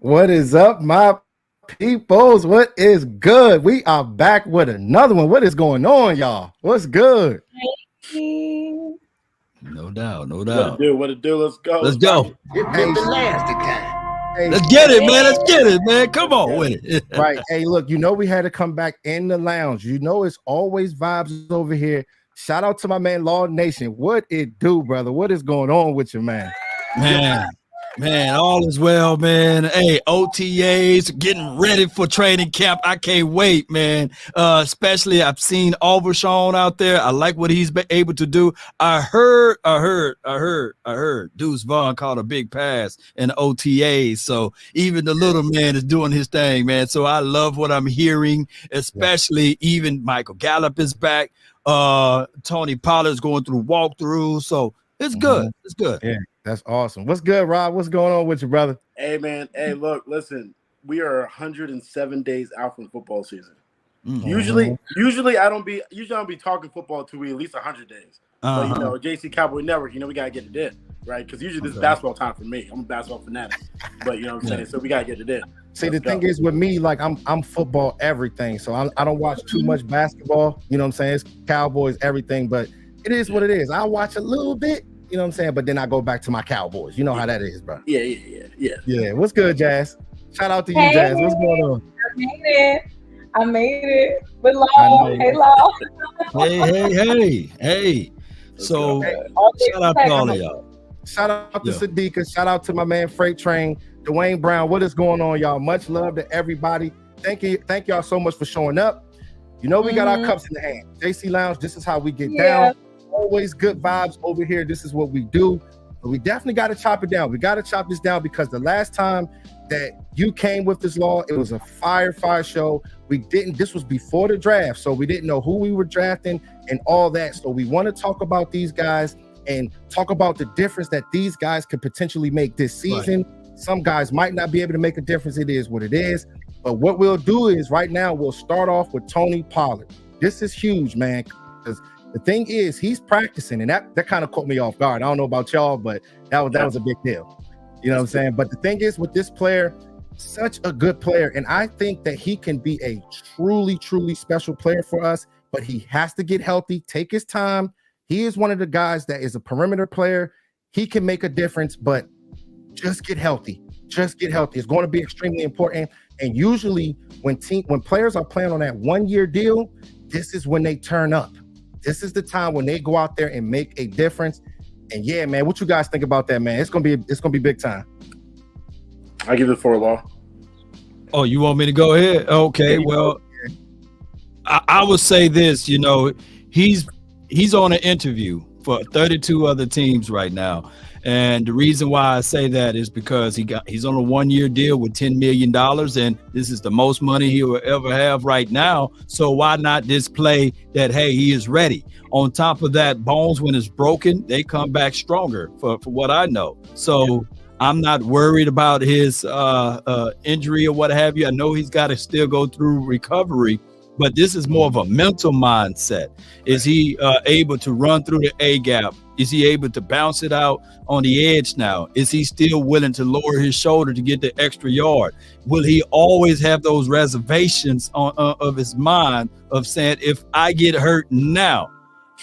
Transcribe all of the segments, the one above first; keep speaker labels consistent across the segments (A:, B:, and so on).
A: What is up, my peoples? What is good? We are back with another one. What is going on, y'all? What's good?
B: Hey.
C: No doubt, no
D: What it
C: doubt.
D: do? What it do? Let's go.
C: Let's go.
A: Hey, hey,
C: Let's get it, man. Let's get it, man. Come on with it.
A: right. Hey, look, we had to come back in the lounge. It's always vibes over here. Shout out to my man, Law Nation. What it do, brother? What is going on with you, man?
C: Man, all is well, man. Hey, OTAs getting ready for training camp. I can't wait, man. Especially I've seen Overshawn out there. I like what he's been able to do. I heard Deuce Vaughn caught a big pass in OTAs. So even the little man is doing his thing, man. So I love what I'm hearing, especially even Michael Gallup is back. Tony Pollard's going through walkthroughs. So it's good. It's good.
A: Yeah. That's awesome. What's good, Rob? What's going on with you, brother?
D: Hey, man. Hey, look, listen. We are 107 days out from football season. Mm-hmm. Usually I don't be talking football till we at least 100 days. But JC Cowboy Network, we gotta get it in, right? Because usually this is basketball time for me. I'm a basketball fanatic, but you know what I'm saying. So we gotta get it in.
A: See, the thing is with me, like I'm football everything, so I don't watch too much basketball. You know what I'm saying? It's Cowboys everything, but it is what it is. I watch a little bit. You know what I'm saying? But then I go back to my Cowboys. You know how that is, bro.
D: Yeah.
A: What's good, Jazz? Shout out to you, Jazz. What's going on?
B: I made it. With Law. Hey, Law.
C: Hey. So shout out to all of y'all.
A: Shout out to Sadiqa. Shout out to my man Freight Train, Dwayne Brown. What is going on, y'all? Much love to everybody. Thank y'all so much for showing up. We got our cups in the hand. JC Lounge, this is how we get down. Always good vibes over here. This is what we do. But we definitely got to chop it down. We got to chop this down because the last time that you came with this law, it was a fire show. This was before the draft, so we didn't know who we were drafting and all that. So we want to talk about these guys and talk about the difference that these guys could potentially make this season. Right. Some guys might not be able to make a difference. It is what it is. But what we'll do is right now, we'll start off with Tony Pollard. This is huge, man, because the thing is, he's practicing, and that kind of caught me off guard. I don't know about y'all, but that was a big deal. You know what I'm saying? But the thing is, with this player, such a good player, and I think that he can be a truly, truly special player for us, but he has to get healthy, take his time. He is one of the guys that is a perimeter player. He can make a difference, but just get healthy. Just get healthy. It's going to be extremely important. And usually when players are playing on that 1-year deal, this is when they turn up. This is the time when they go out there and make a difference. And yeah, man, what you guys think about that, man? It's gonna be big time.
D: I give it 4 Law.
C: Oh, you want me to go ahead? Okay, well, I would say this. He's on an interview for 32 other teams right now. And the reason why I say that is because he's on a 1-year deal with $10 million, and this is the most money he will ever have right now. So why not display that, hey, he is ready? On top of that, bones, when it's broken, they come back stronger for what I know. So I'm not worried about his injury or what have you. I know he's got to still go through recovery, but this is more of a mental mindset. Is he able to run through the A gap? Is he able to bounce it out on the edge now? Is he still willing to lower his shoulder to get the extra yard? Will he always have those reservations of his mind of saying, if I get hurt now,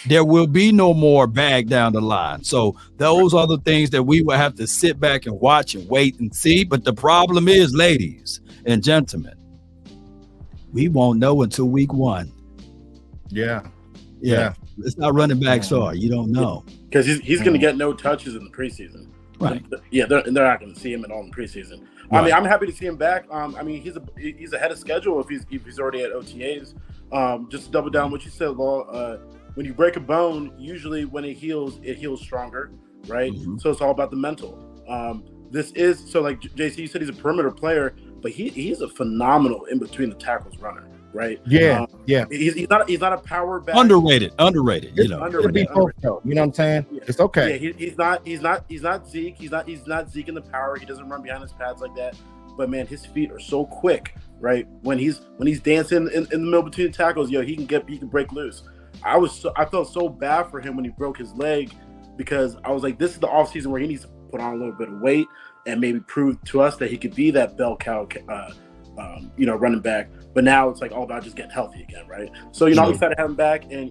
C: there will be no more bag down the line? So those are the things that we will have to sit back and watch and wait and see. But the problem is, ladies and gentlemen, we won't know until week 1.
A: Yeah.
C: It's not running back sorry. You don't know.
D: Because he's going to get no touches in the preseason.
C: Right.
D: Yeah, they're not going to see him at all in preseason. Right. I mean, I'm happy to see him back. I mean, he's ahead of schedule if he's already at OTAs. Just to double down what you said, Law. When you break a bone, usually when it heals stronger, right? Mm-hmm. So it's all about the mental. Like JC, you said, he's a perimeter player, but he's a phenomenal in between the tackles runner. Right.
A: Yeah.
D: He's not a power back.
C: Underrated.
D: Underrated.
A: You know what I'm saying? Yeah. It's okay.
D: Yeah. He's not Zeke. He's not Zeke in the power. He doesn't run behind his pads like that. But man, his feet are so quick. Right. When he's dancing in the middle between the tackles, he can break loose. I felt so bad for him when he broke his leg, because I was like, this is the offseason where he needs to put on a little bit of weight. and maybe prove to us that he could be that bell cow, running back. But now it's like all about just getting healthy again, right? So, I'm excited to have him back, and,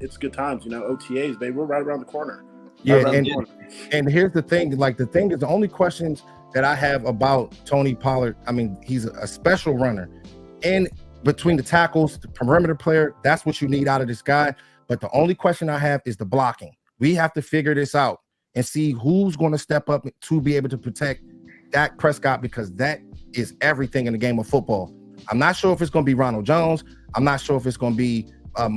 D: it's good times. OTAs, baby, we're right around the corner.
A: Yeah, and here's the thing. Like, the thing is, the only questions that I have about Tony Pollard, I mean, he's a special runner. And between the tackles, the perimeter player, that's what you need out of this guy. But the only question I have is the blocking. We have to figure this out and see who's going to step up to be able to protect Dak Prescott, because that is everything in the game of football. I'm not sure if it's going to be Ronald Jones. I'm not sure if it's going to be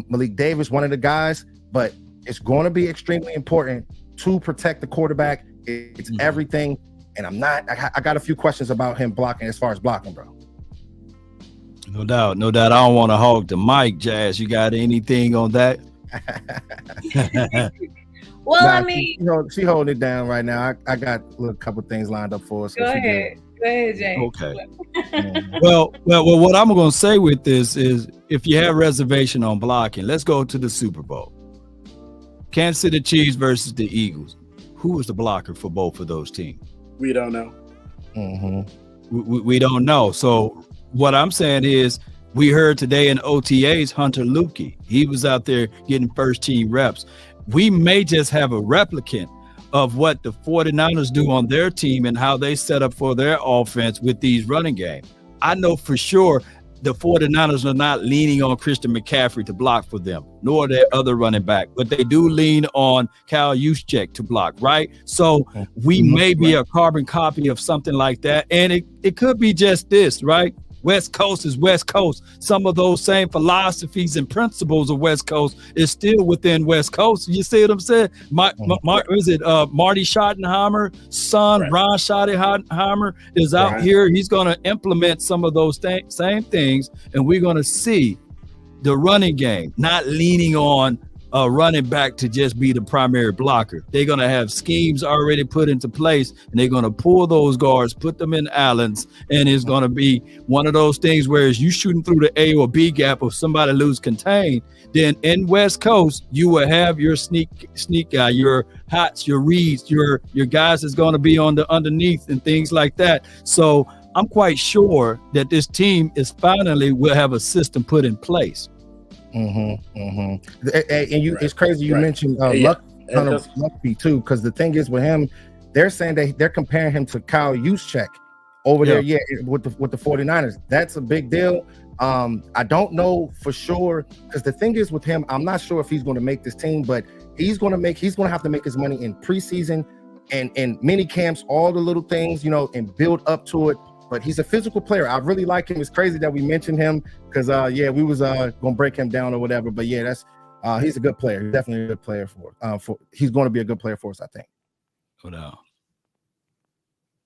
A: Malik Davis, one of the guys, but it's going to be extremely important to protect the quarterback. It's everything. And I got a few questions about him blocking, as far as blocking, bro.
C: No doubt. I don't want to hog the mic, Jazz. You got anything on that?
B: Well,
A: nah,
B: I mean,
A: she holding it down right now. I got a couple things lined up for us.
B: Go ahead, Jay.
C: Okay. well, what I'm going to say with this is, if you have reservation on blocking, let's go to the Super Bowl. Kansas City Chiefs versus the Eagles. Who was the blocker for both of those teams?
D: We don't know.
C: We don't know. So what I'm saying is, we heard today in OTAs, Hunter Lukey, he was out there getting first team reps. We may just have a replicant of what the 49ers do on their team and how they set up for their offense with these running games. I know for sure the 49ers are not leaning on Christian McCaffrey to block for them, nor their other running back, but they do lean on Kyle Juszczyk to block, right? So we may be a carbon copy of something like that. And it could be just this, right? West Coast is West Coast. Some of those same philosophies and principles of West Coast is still within West Coast. You see what I'm saying? Marty Schottenheimer, son, right. Ron Schottenheimer is out here. He's going to implement some of those same things, and we're going to see the running game not leaning on a running back to just be the primary blocker. They're going to have schemes already put into place, and they're going to pull those guards, put them in islands, and it's going to be one of those things where as you shooting through the A or B gap, if somebody lose contain, then in West Coast, you will have your sneak guy, your hots, your reads, your guys that's going to be on the underneath and things like that. So I'm quite sure that this team is finally will have a system put in place.
A: And it's crazy you mentioned Luckby too, because the thing is with him, they're saying they're comparing him to Kyle Juszczyk over there, with the 49ers. That's a big deal. I don't know for sure, because the thing is with him, I'm not sure if he's going to make this team, but he's going to have to make his money in preseason and mini camps, all the little things, and build up to it. But he's a physical player. I really like him. It's crazy that we mentioned him because, we was gonna break him down or whatever. But yeah, that's he's a good player. He's definitely a good player for he's going to be a good player for us, I think.
C: Oh no.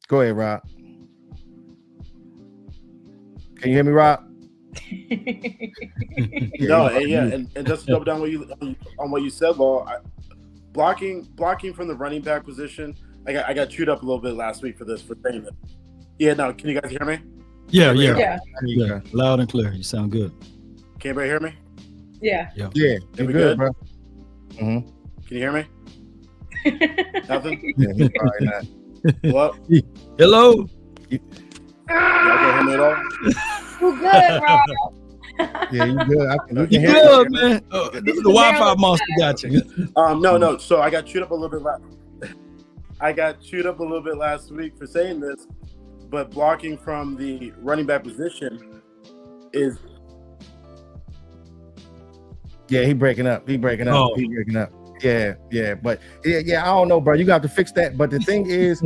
A: Go ahead, Rob. Can you hear me, Rob?
D: And just to double down on what you said, Law. Blocking from the running back position. I got chewed up a little bit last week for saying that. Yeah, no, can you guys hear me?
C: Yeah. Loud and clear. You sound good.
D: Can anybody hear me?
B: Yeah.
A: You're good, bro.
D: Can you hear me? Nothing?
A: Yeah, probably not.
D: Hello?
C: Hello?
D: Y'all can't hear me at all?
B: You good, bro?
A: Yeah, you good.
C: You good, man. The Wi-Fi monster got you.
D: No. So I got chewed up a little bit last week for saying this. But blocking from the running back position is.
A: Yeah, he breaking up.
C: Oh.
A: Yeah. But yeah, I don't know, bro. You got to fix that. But the thing is,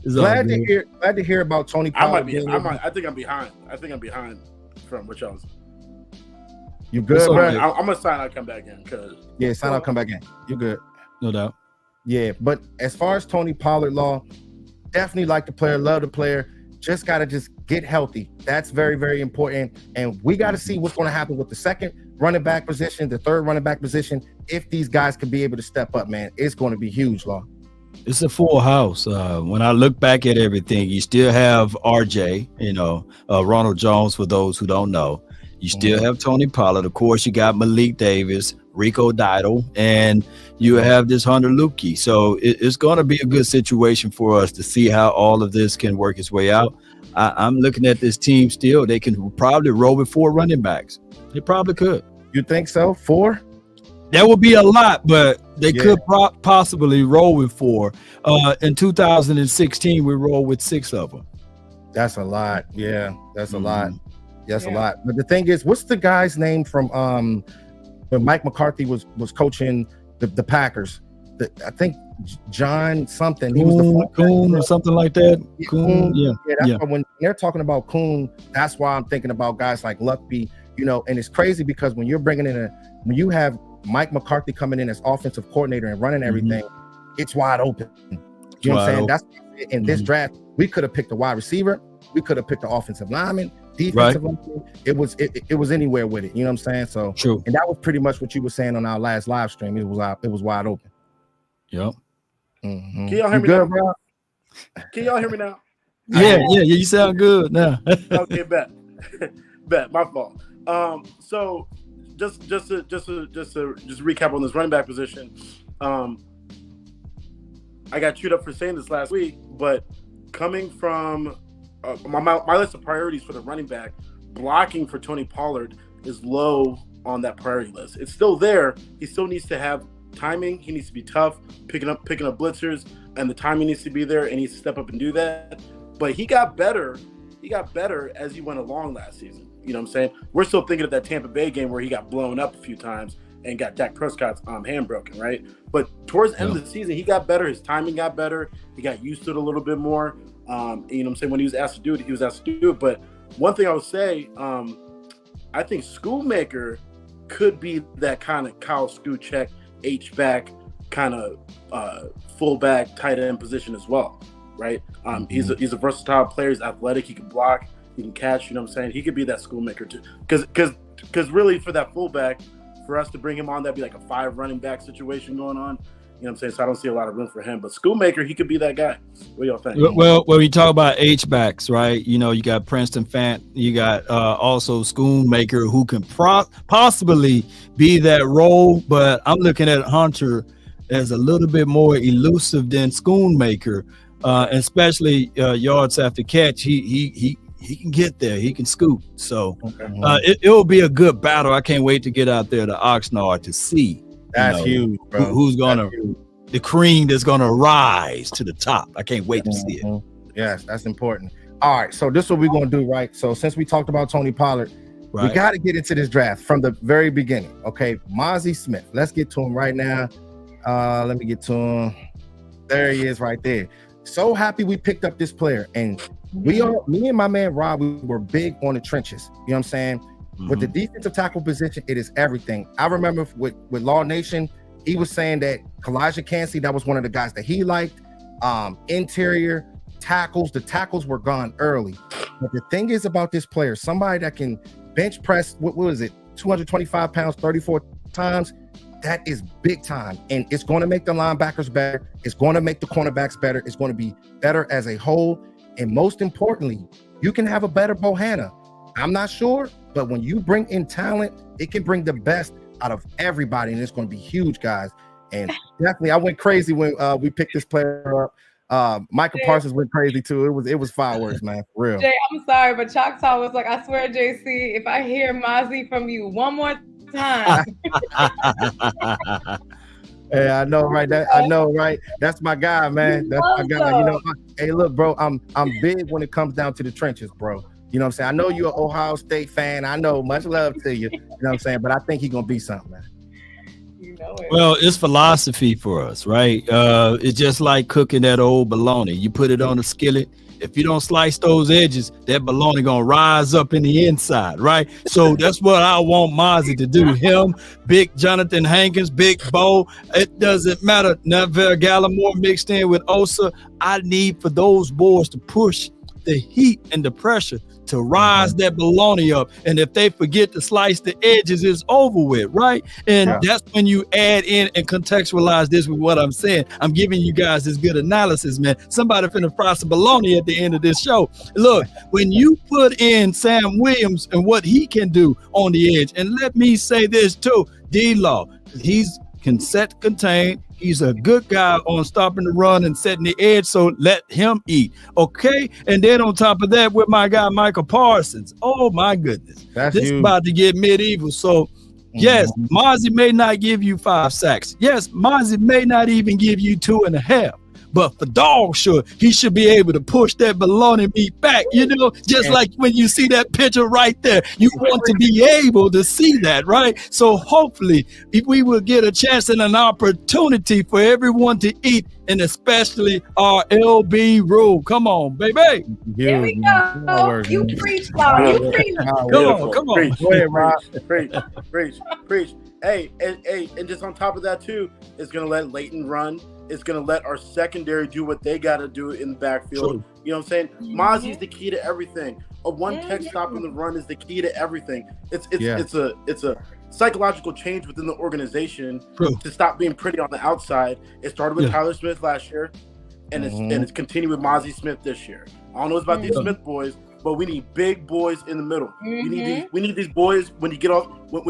A: glad to hear about Tony Pollard.
D: I think I'm behind. From what y'all.
A: You good, bro?
D: I'm gonna sign out, come back in,
A: sign out, come back in. You good?
C: No doubt.
A: Yeah, but as far as Tony Pollard, Law, definitely like the player, love the player. Just got to get healthy. That's very, very important. And we got to see what's going to happen with the second running back position, the third running back position. If these guys can be able to step up, man, it's going to be huge, Law.
C: It's a full house. When I look back at everything, you still have RJ, Ronald Jones, for those who don't know. You still have Tony Pollard. Of course, you got Malik Davis, Rico Didal, and you have this Hunter Lupke. So it's going to be a good situation for us to see how all of this can work its way out. I'm looking at this team still. They can probably roll with 4 running backs. They probably could.
A: You think so? 4?
C: That would be a lot, but they could possibly roll with 4. In 2016, we rolled with 6 of them.
A: That's a lot. Yeah, that's a lot. That's a lot. But the thing is, what's the guy's name from when Mike McCarthy was coaching the Packers? I think John something. He was the
C: Kuhn or something like that. Kuhn.
A: That's why when they're talking about Kuhn, that's why I'm thinking about guys like Luckby. And it's crazy because when you're bringing in when you have Mike McCarthy coming in as offensive coordinator and running everything, it's wide open. You know what I'm saying? That's in this draft. We could have picked a wide receiver. We could have picked an offensive lineman, defensive lineman. It was anywhere with it. You know what I'm saying? So
C: true.
A: And that was pretty much what you were saying on our last live stream. It was wide open.
C: Yep.
D: Can y'all hear me now? Bro? Can y'all hear me now?
C: Yeah. You sound good now.
D: Okay, bet. My fault. So just to recap on this running back position. I got chewed up for saying this last week, but coming from my list of priorities for the running back, blocking for Tony Pollard is low on that priority list. It's still there. He still needs to have timing. He needs to be tough, picking up blitzers, and the timing needs to be there, and he needs to step up and do that. But he got better. He got better as he went along last season. You know what I'm saying? We're still thinking of that Tampa Bay game where he got blown up a few times and got Dak Prescott's hand broken, right? But towards the end of the season, he got better. His timing got better. He got used to it a little bit more. You know what I'm saying? When he was asked to do it, he was asked to do it. But one thing I would say, I think Schoonmaker could be that kind of Kyle Skuchek, H-back, kind of fullback, tight end position as well, right? He's a versatile player. He's athletic. He can block. He can catch. You know what I'm saying? He could be that Schoonmaker too. Because really for that fullback, for us to bring him on, that'd be like a 5 running back situation going on. You know what I'm saying? So I don't see a lot of room for him. But Schoonmaker, he could be that guy. What do y'all think?
C: Well, when we talk about H-backs, right? You got Princeton Fant. You got also Schoonmaker, who can possibly be that role. But I'm looking at Hunter as a little bit more elusive than Schoonmaker, especially yards after catch. He can get there. He can scoot. So it will be a good battle. I can't wait to get out there to Oxnard to see.
A: That's huge, bro.
C: Who's the cream that's gonna rise to the top. I can't wait to see it.
A: Yes, that's important. All right, so this is what we're gonna do, right? So since we talked about Tony Pollard, we got to get into this draft from the very beginning. Okay, Mozzie Smith. Let's get to him right now. Let me get to him. There he is, right there. So happy we picked up this player, and me and my man Rob, we were big on the trenches. You know what I'm saying? With the defensive tackle position, it is everything. I remember with Law Nation, he was saying that Kalijah Cansey, that was one of the guys that he liked. Interior tackles, the tackles were gone early. But the thing is about this player, somebody that can bench press, what was it, 225 pounds, 34 times, that is big time. And it's going to make the linebackers better. It's going to make the cornerbacks better. It's going to be better as a whole. And most importantly, you can have a better Bohanna. I'm not sure, but when you bring in talent, it can bring the best out of everybody, and it's going to be huge, guys. And definitely, I went crazy when we picked this player up. Michael Parsons went crazy too. It was fireworks, man, for real.
B: Jay, I'm sorry, but Choctaw was like, I swear, JC, if I hear Mozzie from you one more time.
A: Yeah, I know, right? I know, right? That's my guy, man. That's my guy. You know, hey, look, bro, I'm big when it comes down to the trenches, bro. You know what I'm saying? I know you're an Ohio State fan. I know, much love to you. You know what I'm saying? But I think he's gonna be something, man.
B: You know it.
C: Well, it's philosophy for us, right? It's just like cooking that old bologna. You put it on a skillet. If you don't slice those edges, that bologna gonna rise up in the inside, right? So that's what I want Mozzie to do. Him, Big Jonathan Hankins, Big Bo. It doesn't matter. Neville Gallimore mixed in with Osa. I need for those boys to push the heat and the pressure to rise that bologna up. And if they forget to slice the edges, it's over with, right? And that's when you add in and contextualize this with what I'm saying. I'm giving you guys this good analysis, man. Somebody finna fry some bologna at the end of this show. Look, when you put in Sam Williams and what he can do on the edge, and let me say this too, D-Law, he's can set contain. He's a good guy on stopping the run and setting the edge, so let him eat. Okay? And then on top of that, with my guy Michael Parsons. Oh my goodness. This is about to get medieval. So yes, Mozzie may not give you 5 sacks. Yes, Mozzie may not even give you 2.5. But for dog sure, he should be able to push that bologna meat back, just like when you see that picture right there. You want to be able to see that, right? So hopefully we will get a chance and an opportunity for everyone to eat, and especially our LB rule. Come on, baby.
B: Here we go. You preach, Bob. You preach.
C: Come on.
D: Go ahead, Rob. Preach. Hey, and just on top of that too, it's gonna let Leighton run. It's going to let our secondary do what they got to do in the backfield. True. You know what I'm saying? Mozzie's the key to everything. A one-tech stop in the run is the key to everything. It's a psychological change within the organization to stop being pretty on the outside. It started with Tyler Smith last year, and it's continued with Mozzie Smith this year. I don't know what's about these Smith boys, but we need big boys in the middle. We need these boys when you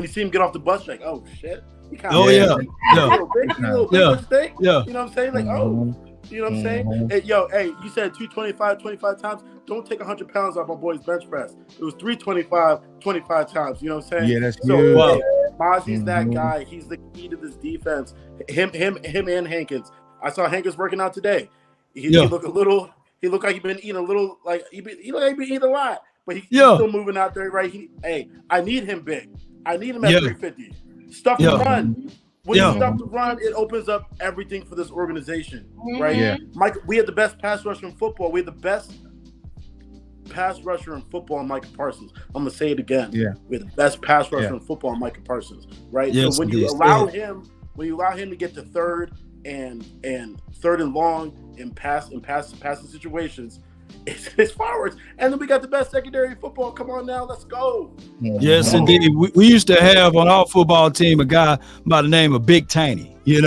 D: see them get off the bus, like, oh shit. You know what I'm saying? Like, oh, you know what I'm saying? Hey, you said 225 25 times. Don't take 100 pounds off my boy's bench press. It was 325 25 times. You know what I'm saying?
A: Yeah, that's
D: so. Mozzie's that guy. He's the key to this defense. Him, and Hankins. I saw Hankins working out today. He looked a little. He looked like he'd been eating a little. Like he been eating a lot, but he's still moving out there, right? I need him big. I need him at 350. Stuff to run. When you stuff to run, it opens up everything for this organization, right? Yeah. Mike, we had the best pass rusher in football. We had the best pass rusher in football in Micah Parsons. I'm gonna say it again. Yeah. We had the best pass rusher in football in Micah Parsons, right?
C: Yes,
D: so when you allow him to get to third and long in passing situations, it's forwards. And then we got the best secondary in football. Come on now, let's go.
C: Yes, indeed. We used to have on our football team a guy by the name of Big Tiny. He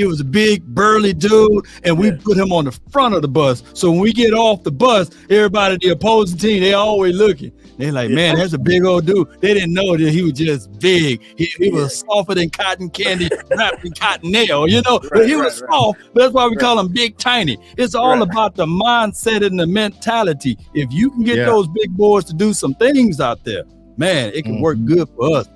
C: was a big, burly dude, and we put him on the front of the bus. So when we get off the bus, everybody, the opposing team, they always looking. They're like, man, that's a big old dude. They didn't know that he was just big. He was softer than cotton candy, wrapped in cotton nail, but he was soft. That's why we call him Big Tiny. It's all about the mindset and the mentality. If you can get those big boys to do some things out there, man, it can work good for us.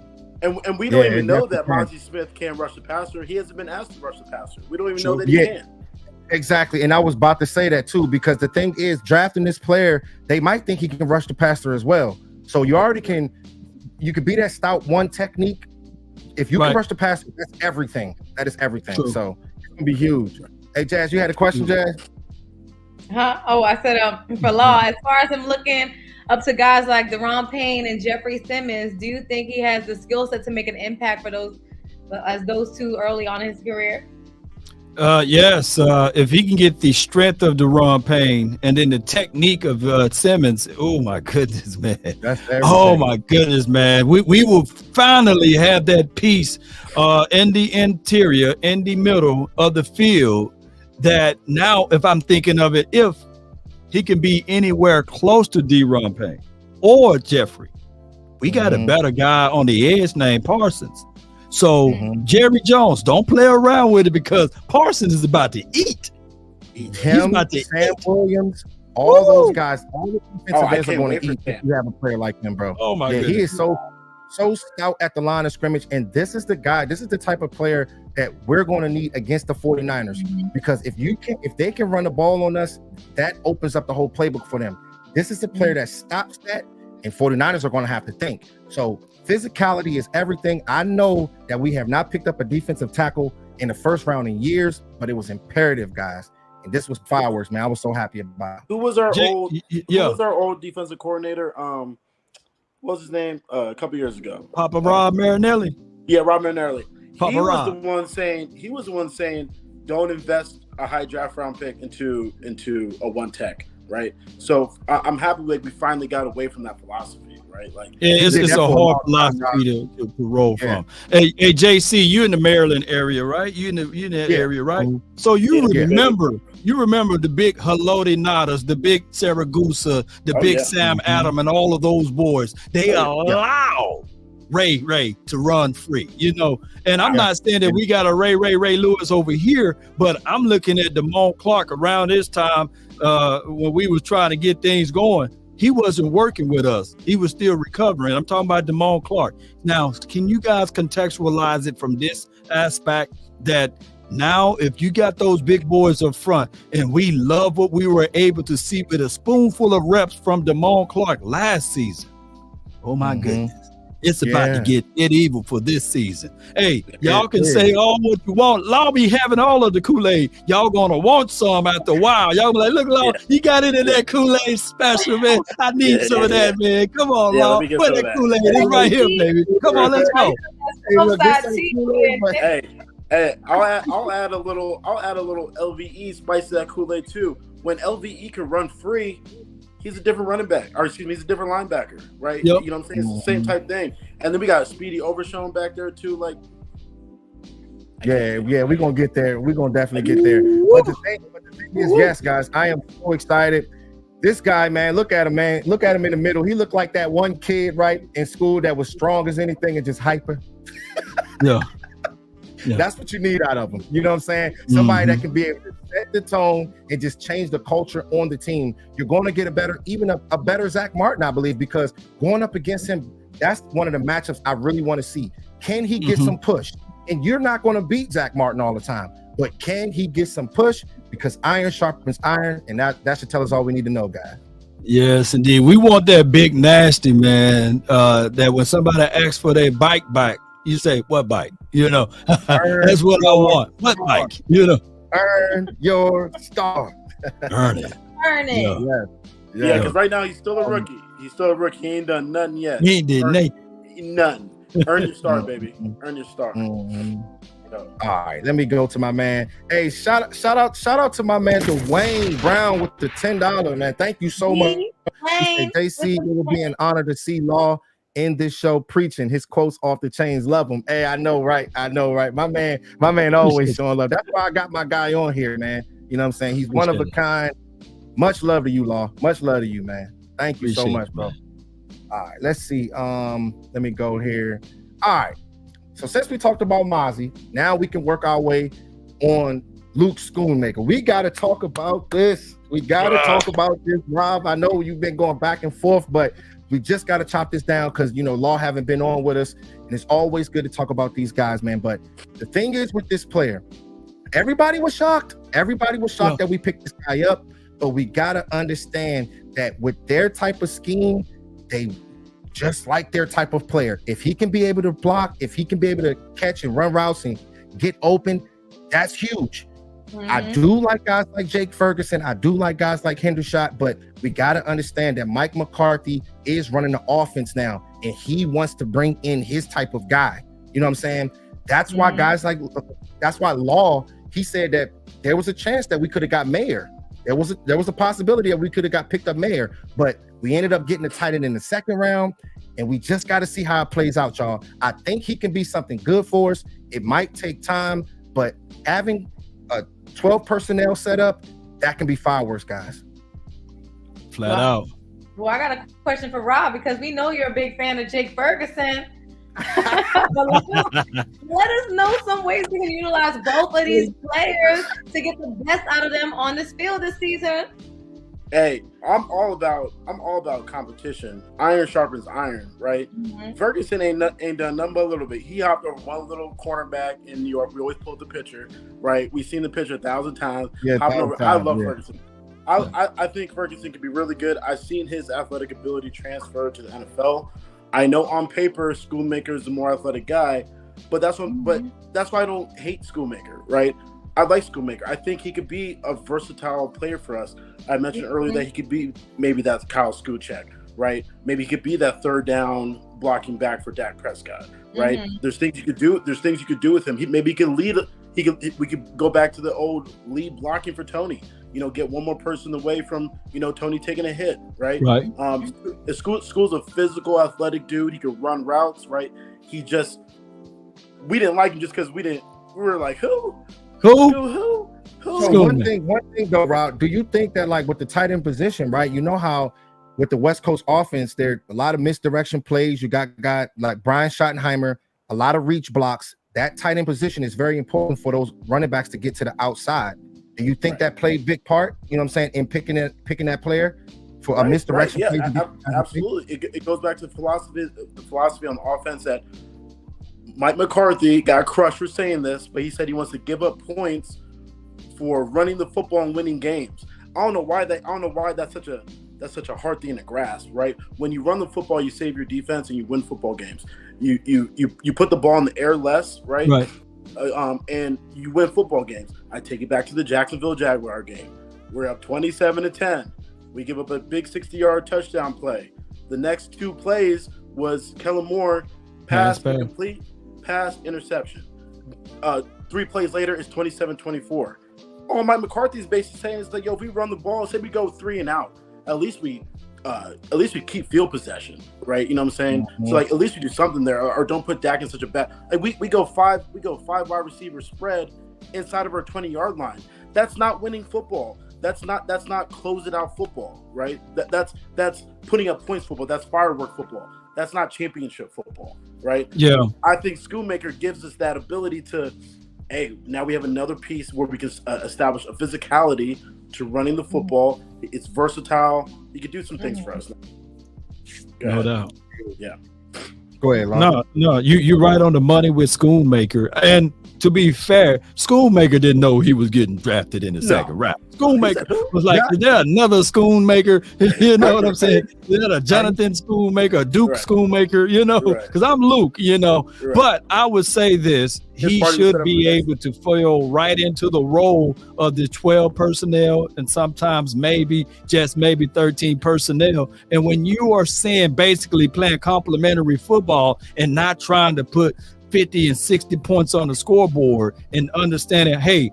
D: And we don't even know that Mozzie Smith can rush the passer. He hasn't been asked to rush the passer. We don't even know that he can.
A: Exactly. And I was about to say that too, because the thing is, drafting this player, they might think he can rush the passer as well. So you could be that stout one technique. If you can rush the passer, that's everything. That is everything. True. So it's gonna be huge. Hey Jazz, you had a question, Jazz?
B: Oh, I said for Law, as far as him looking up to guys like Deron Payne and Jeffrey Simmons, do you think he has the skill set to make an impact for those two early on in his career?
C: Yes, if he can get the strength of Deron Payne and then the technique of Simmons, oh my goodness, man. Oh my goodness, man. We will finally have that piece in the interior, in the middle of the field, that now, if I'm thinking of it, if he can be anywhere close to Deron Payne or Jeffrey, we got a better guy on the edge named Parsons. So Jerry Jones, don't play around with it, because Parsons is about to eat.
A: He's about to Sam Williams, all those guys, all the defensive ends are going to eat if you have a player like him, bro.
C: Oh my goodness.
A: He is so stout at the line of scrimmage, and this is the guy, this is the type of player that we're going to need against the 49ers, because if they can run the ball on us, that opens up the whole playbook for them. This is the player that stops that, and 49ers are going to have to think. So physicality is everything. I know that we have not picked up a defensive tackle in the first round in years, but it was imperative, guys. And this was fireworks, man. I was so happy about it.
D: Who was our old defensive coordinator? What was his name? A couple years ago.
C: Papa Rob Marinelli.
D: Yeah, Rob Marinelli.
C: Papa
D: he was
C: Rob.
D: the one saying, don't invest a high draft round pick into a one tech, right? So I'm happy we finally got away from that philosophy. Right, like
C: it's a hard philosophy to roll from. Hey, JC, you in the Maryland area, right? You in that area, right? So you remember the big Haloti Nadas, the big Saragusa, the big Sam Adam, and all of those boys. They are loud. Ray to run free, you know. And I'm not saying that we got a Ray Lewis over here, but I'm looking at Damone Clark around this time when we was trying to get things going. He wasn't working with us. He was still recovering. I'm talking about Damone Clark. Now, can you guys contextualize it from this aspect that now if you got those big boys up front, and we love what we were able to see with a spoonful of reps from Damone Clark last season. Oh my goodness. It's about to get evil for this season. Hey, y'all can say all what you want. Law be having all of the Kool-Aid. Y'all gonna want some after a while. Y'all be like, look, Law, you got it in that Kool-Aid special, man. I need some of that, man. Come on, Law. Put that Kool-Aid. It's right here, baby. Come on, let's go.
D: Hey, I'll add a little LVE spice to that Kool-Aid too. When LVE can run free, he's a different running back, or excuse me, he's a different linebacker, right?
C: Yep.
D: You know what I'm saying? It's the same type thing. And then we got Speedy Overshown back there too. Like,
A: yeah, we're gonna get there. We're gonna definitely get there. But the thing is, yes, guys, I am so excited. This guy, man, look at him, man. Look at him in the middle. He looked like that one kid, right, in school that was strong as anything and just hyper.
C: Yeah.
A: That's what you need out of him. You know what I'm saying? Somebody that can be able to set the tone and just change the culture on the team. You're going to get a better Zach Martin, I believe, because going up against him, that's one of the matchups I really want to see. Can he get some push? And you're not going to beat Zach Martin all the time, but can he get some push? Because iron sharpens iron, and that should tell us all we need to know, guys.
C: Yes, indeed. We want that big nasty man that when somebody asks for their bike back, you say, what bike? You know, that's what I want. What bike? You know,
A: earn your star.
C: Earn it.
B: Earn it.
D: Yeah, because right now he's still a rookie. He ain't done nothing yet.
C: He ain't did
D: nothing. Earn your star, baby. Earn your star.
A: All right, let me go to my man. Hey, shout out to my man Dwayne Brown with the $10, man. Thank you so much. JC, it will be an honor to see Law in this show preaching. His quotes off the chains. Love him. Hey, I know, right? My man always showing love. That's why I got my guy on here, man. You know what I'm saying? He's one of a kind. Much love to you, Law. Much love to you, man. Thank you so much, bro. All right, let's see. Let me go here. All right. So since we talked about Mozzie, now we can work our way on Luke Schoonmaker. We got to talk about this. Rob. I know you've been going back and forth, but we just got to chop this down because, you know, Law haven't been on with us, and it's always good to talk about these guys, man. But the thing is with this player, everybody was shocked. That we picked this guy up, but we got to understand that with their type of scheme, they just like their type of player. If he can be able to block, if he can be able to catch and run routes and get open, that's huge. I do like guys like Jake Ferguson. I do like guys like Hendershot, but we got to understand that Mike McCarthy is running the offense now, and he wants to bring in his type of guy. You know what I'm saying? That's why that's why Law, he said that there was a chance that we could have got Mayer. There was a possibility that we could have got picked up Mayer, but we ended up getting a tight end in the second round, and we just got to see how it plays out, y'all. I think he can be something good for us. It might take time, but having a 12 personnel set up, that can be fireworks, guys.
C: Flat out.
B: Well, I got a question for Rob, because we know you're a big fan of Jake Ferguson. Let us know some ways we can utilize both of these players to get the best out of them on this field this season.
D: Hey, I'm all about competition. Iron sharpens iron, right? Ferguson ain't done nothing but a little bit. He hopped over one little cornerback in New York. We always pulled the picture, right? We've seen the picture 1,000 times. I love Ferguson. I think Ferguson could be really good. I've seen his athletic ability transfer to the NFL. I know on paper Schoonmaker is the more athletic guy, but that's why I don't hate Schoonmaker, right? I like Schoonmaker. I think he could be a versatile player for us. I mentioned earlier that he could be maybe that's Kyle Skuchek, right? Maybe he could be that third down blocking back for Dak Prescott, right? There's things you could do. There's things you could do with him. He can lead. We could go back to the old lead blocking for Tony. You know, get one more person away from, you know, Tony taking a hit, right?
C: Right.
D: School's a physical, athletic dude. He could run routes, right? We didn't like him just because we were like, who?
A: So one thing though, Rob, do you think that, like, with the tight end position, right? You know how with the West Coast offense, there are a lot of misdirection plays. You got like Brian Schottenheimer, a lot of reach blocks. That tight end position is very important for those running backs to get to the outside. Do you think that played a big part, you know what I'm saying, in picking that player for a misdirection play?
D: Yeah, absolutely. It goes back to the philosophy on offense that Mike McCarthy got crushed for saying this, but he said he wants to give up points for running the football and winning games. I don't know why that's such a hard thing to grasp, right? When you run the football, you save your defense and you win football games. You put the ball in the air less, right?
C: Right.
D: And you win football games. I take it back to the Jacksonville Jaguar game. We're up 27-10. We give up a big 60-yard touchdown play. The next two plays was Kellen Moore pass complete, pass interception. 3 plays later is 27-24. All Mike McCarthy's basically saying is like, yo, if we run the ball, say we go 3 and out, at least we keep field possession, right? You know what I'm saying? Mm-hmm. So like at least we do something there, or don't put Dak in such a bad. Like we go five wide receiver spread inside of our 20-yard line. That's not winning football. That's not close it out football, right? That's putting up points football. That's firework football. That's not championship football, right?
C: Yeah.
D: I think Schoonmaker gives us that ability to, hey, now we have another piece where we can establish a physicality to running the football. It's versatile. You can do some things for us.
C: No doubt.
D: Yeah.
A: Go ahead, Lon.
C: No, you're right on the money with Schoonmaker. And to be fair, Schoonmaker didn't know he was getting drafted in the second round. Schoonmaker was like, is there another Schoonmaker? You know what I'm saying? Is there a Jonathan Schoonmaker, a Duke Schoonmaker? You know, because I'm Luke, you know. Right. But I would say this, he should be able to fall right into the role of the 12 personnel and sometimes maybe 13 personnel. And when you are saying basically playing complementary football and not trying to put 50 and 60 points on the scoreboard and understanding, hey,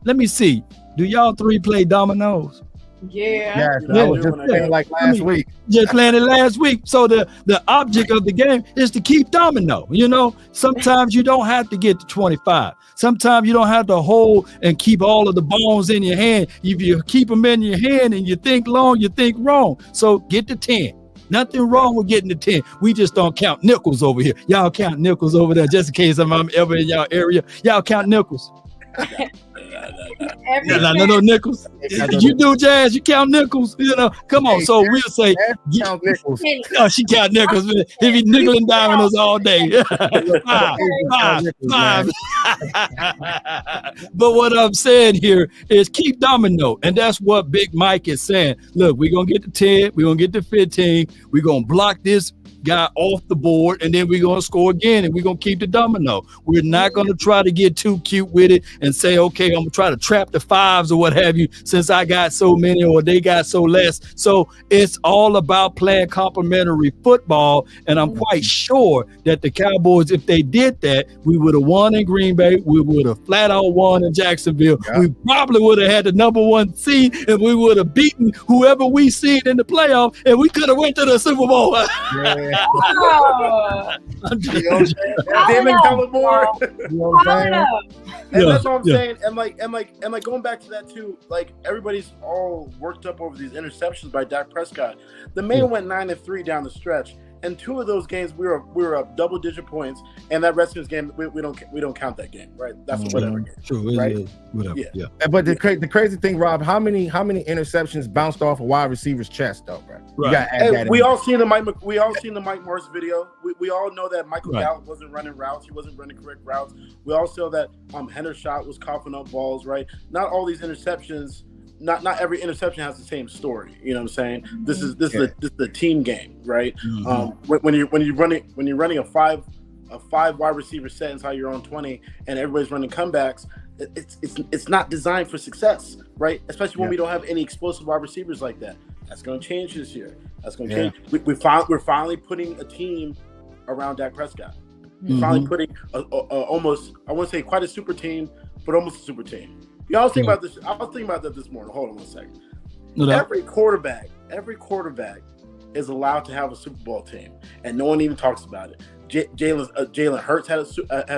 C: let me see. Do y'all 3 play dominoes?
B: Yeah.
A: I was just playing like last week.
C: Just playing it last week. So the object of the game is to keep domino. You know, sometimes you don't have to get to 25. Sometimes you don't have to hold and keep all of the bones in your hand. If you keep them in your hand and you think long, you think wrong. So get to 10. Nothing wrong with getting to 10. We just don't count nickels over here. Y'all count nickels over there just in case I'm ever in y'all area. Y'all count nickels. No nickels. You do, Jazz. You count nickels. You know, come on. So we'll say,
A: count nickels.
C: No, she count nickels. He be nickel and diming us all day. Five. But what I'm saying here is keep domino, and that's what Big Mike is saying. Look, we're gonna get to 10. We're gonna get to 15. We're gonna block this guy off the board, and then we're going to score again, and we're going to keep the domino. We're not going to try to get too cute with it and say, okay, I'm going to try to trap the 5s or what have you, since I got so many or they got so less. So it's all about playing complementary football, and I'm quite sure that the Cowboys, if they did that, we would have won in Green Bay. We would have flat out won in Jacksonville. Yeah. We probably would have had the number 1 seed, and we would have beaten whoever we seed in the playoff, and we could have went to the Super Bowl.
A: Yeah.
D: I'm just damn it, Kellen Moore. And that's what I'm saying. And like going back to that too, like everybody's all worked up over these interceptions by Dak Prescott. The man went 9-3 down the stretch, and 2 of those games we were up double-digit points, and that Redskins game we don't count that game, right? That's whatever game.
C: True,
D: right?
C: Whatever. Yeah.
A: But the crazy thing, Rob, how many interceptions bounced off a wide receiver's chest, though, bro?
D: Right. We all seen the Mike Morris video. We all know that Michael Gallup wasn't running routes. He wasn't running correct routes. We all saw that Hendershot was coughing up balls, right? Not all these interceptions. Not every interception has the same story. You know what I'm saying? This is the team game, right? Mm-hmm. When you're running a five wide receiver set inside your own 20, and everybody's running comebacks, it's not designed for success, right? Especially when we don't have any explosive wide receivers like that. That's going to change this year. That's going to change. We're finally putting a team around Dak Prescott. We're finally putting almost, I wouldn't say quite a super team, but almost a super team. Yeah, I was thinking about this. I was thinking about that this morning. Hold on 1 second. Every quarterback is allowed to have a Super Bowl team, and no one even talks about it. Jalen Hurts had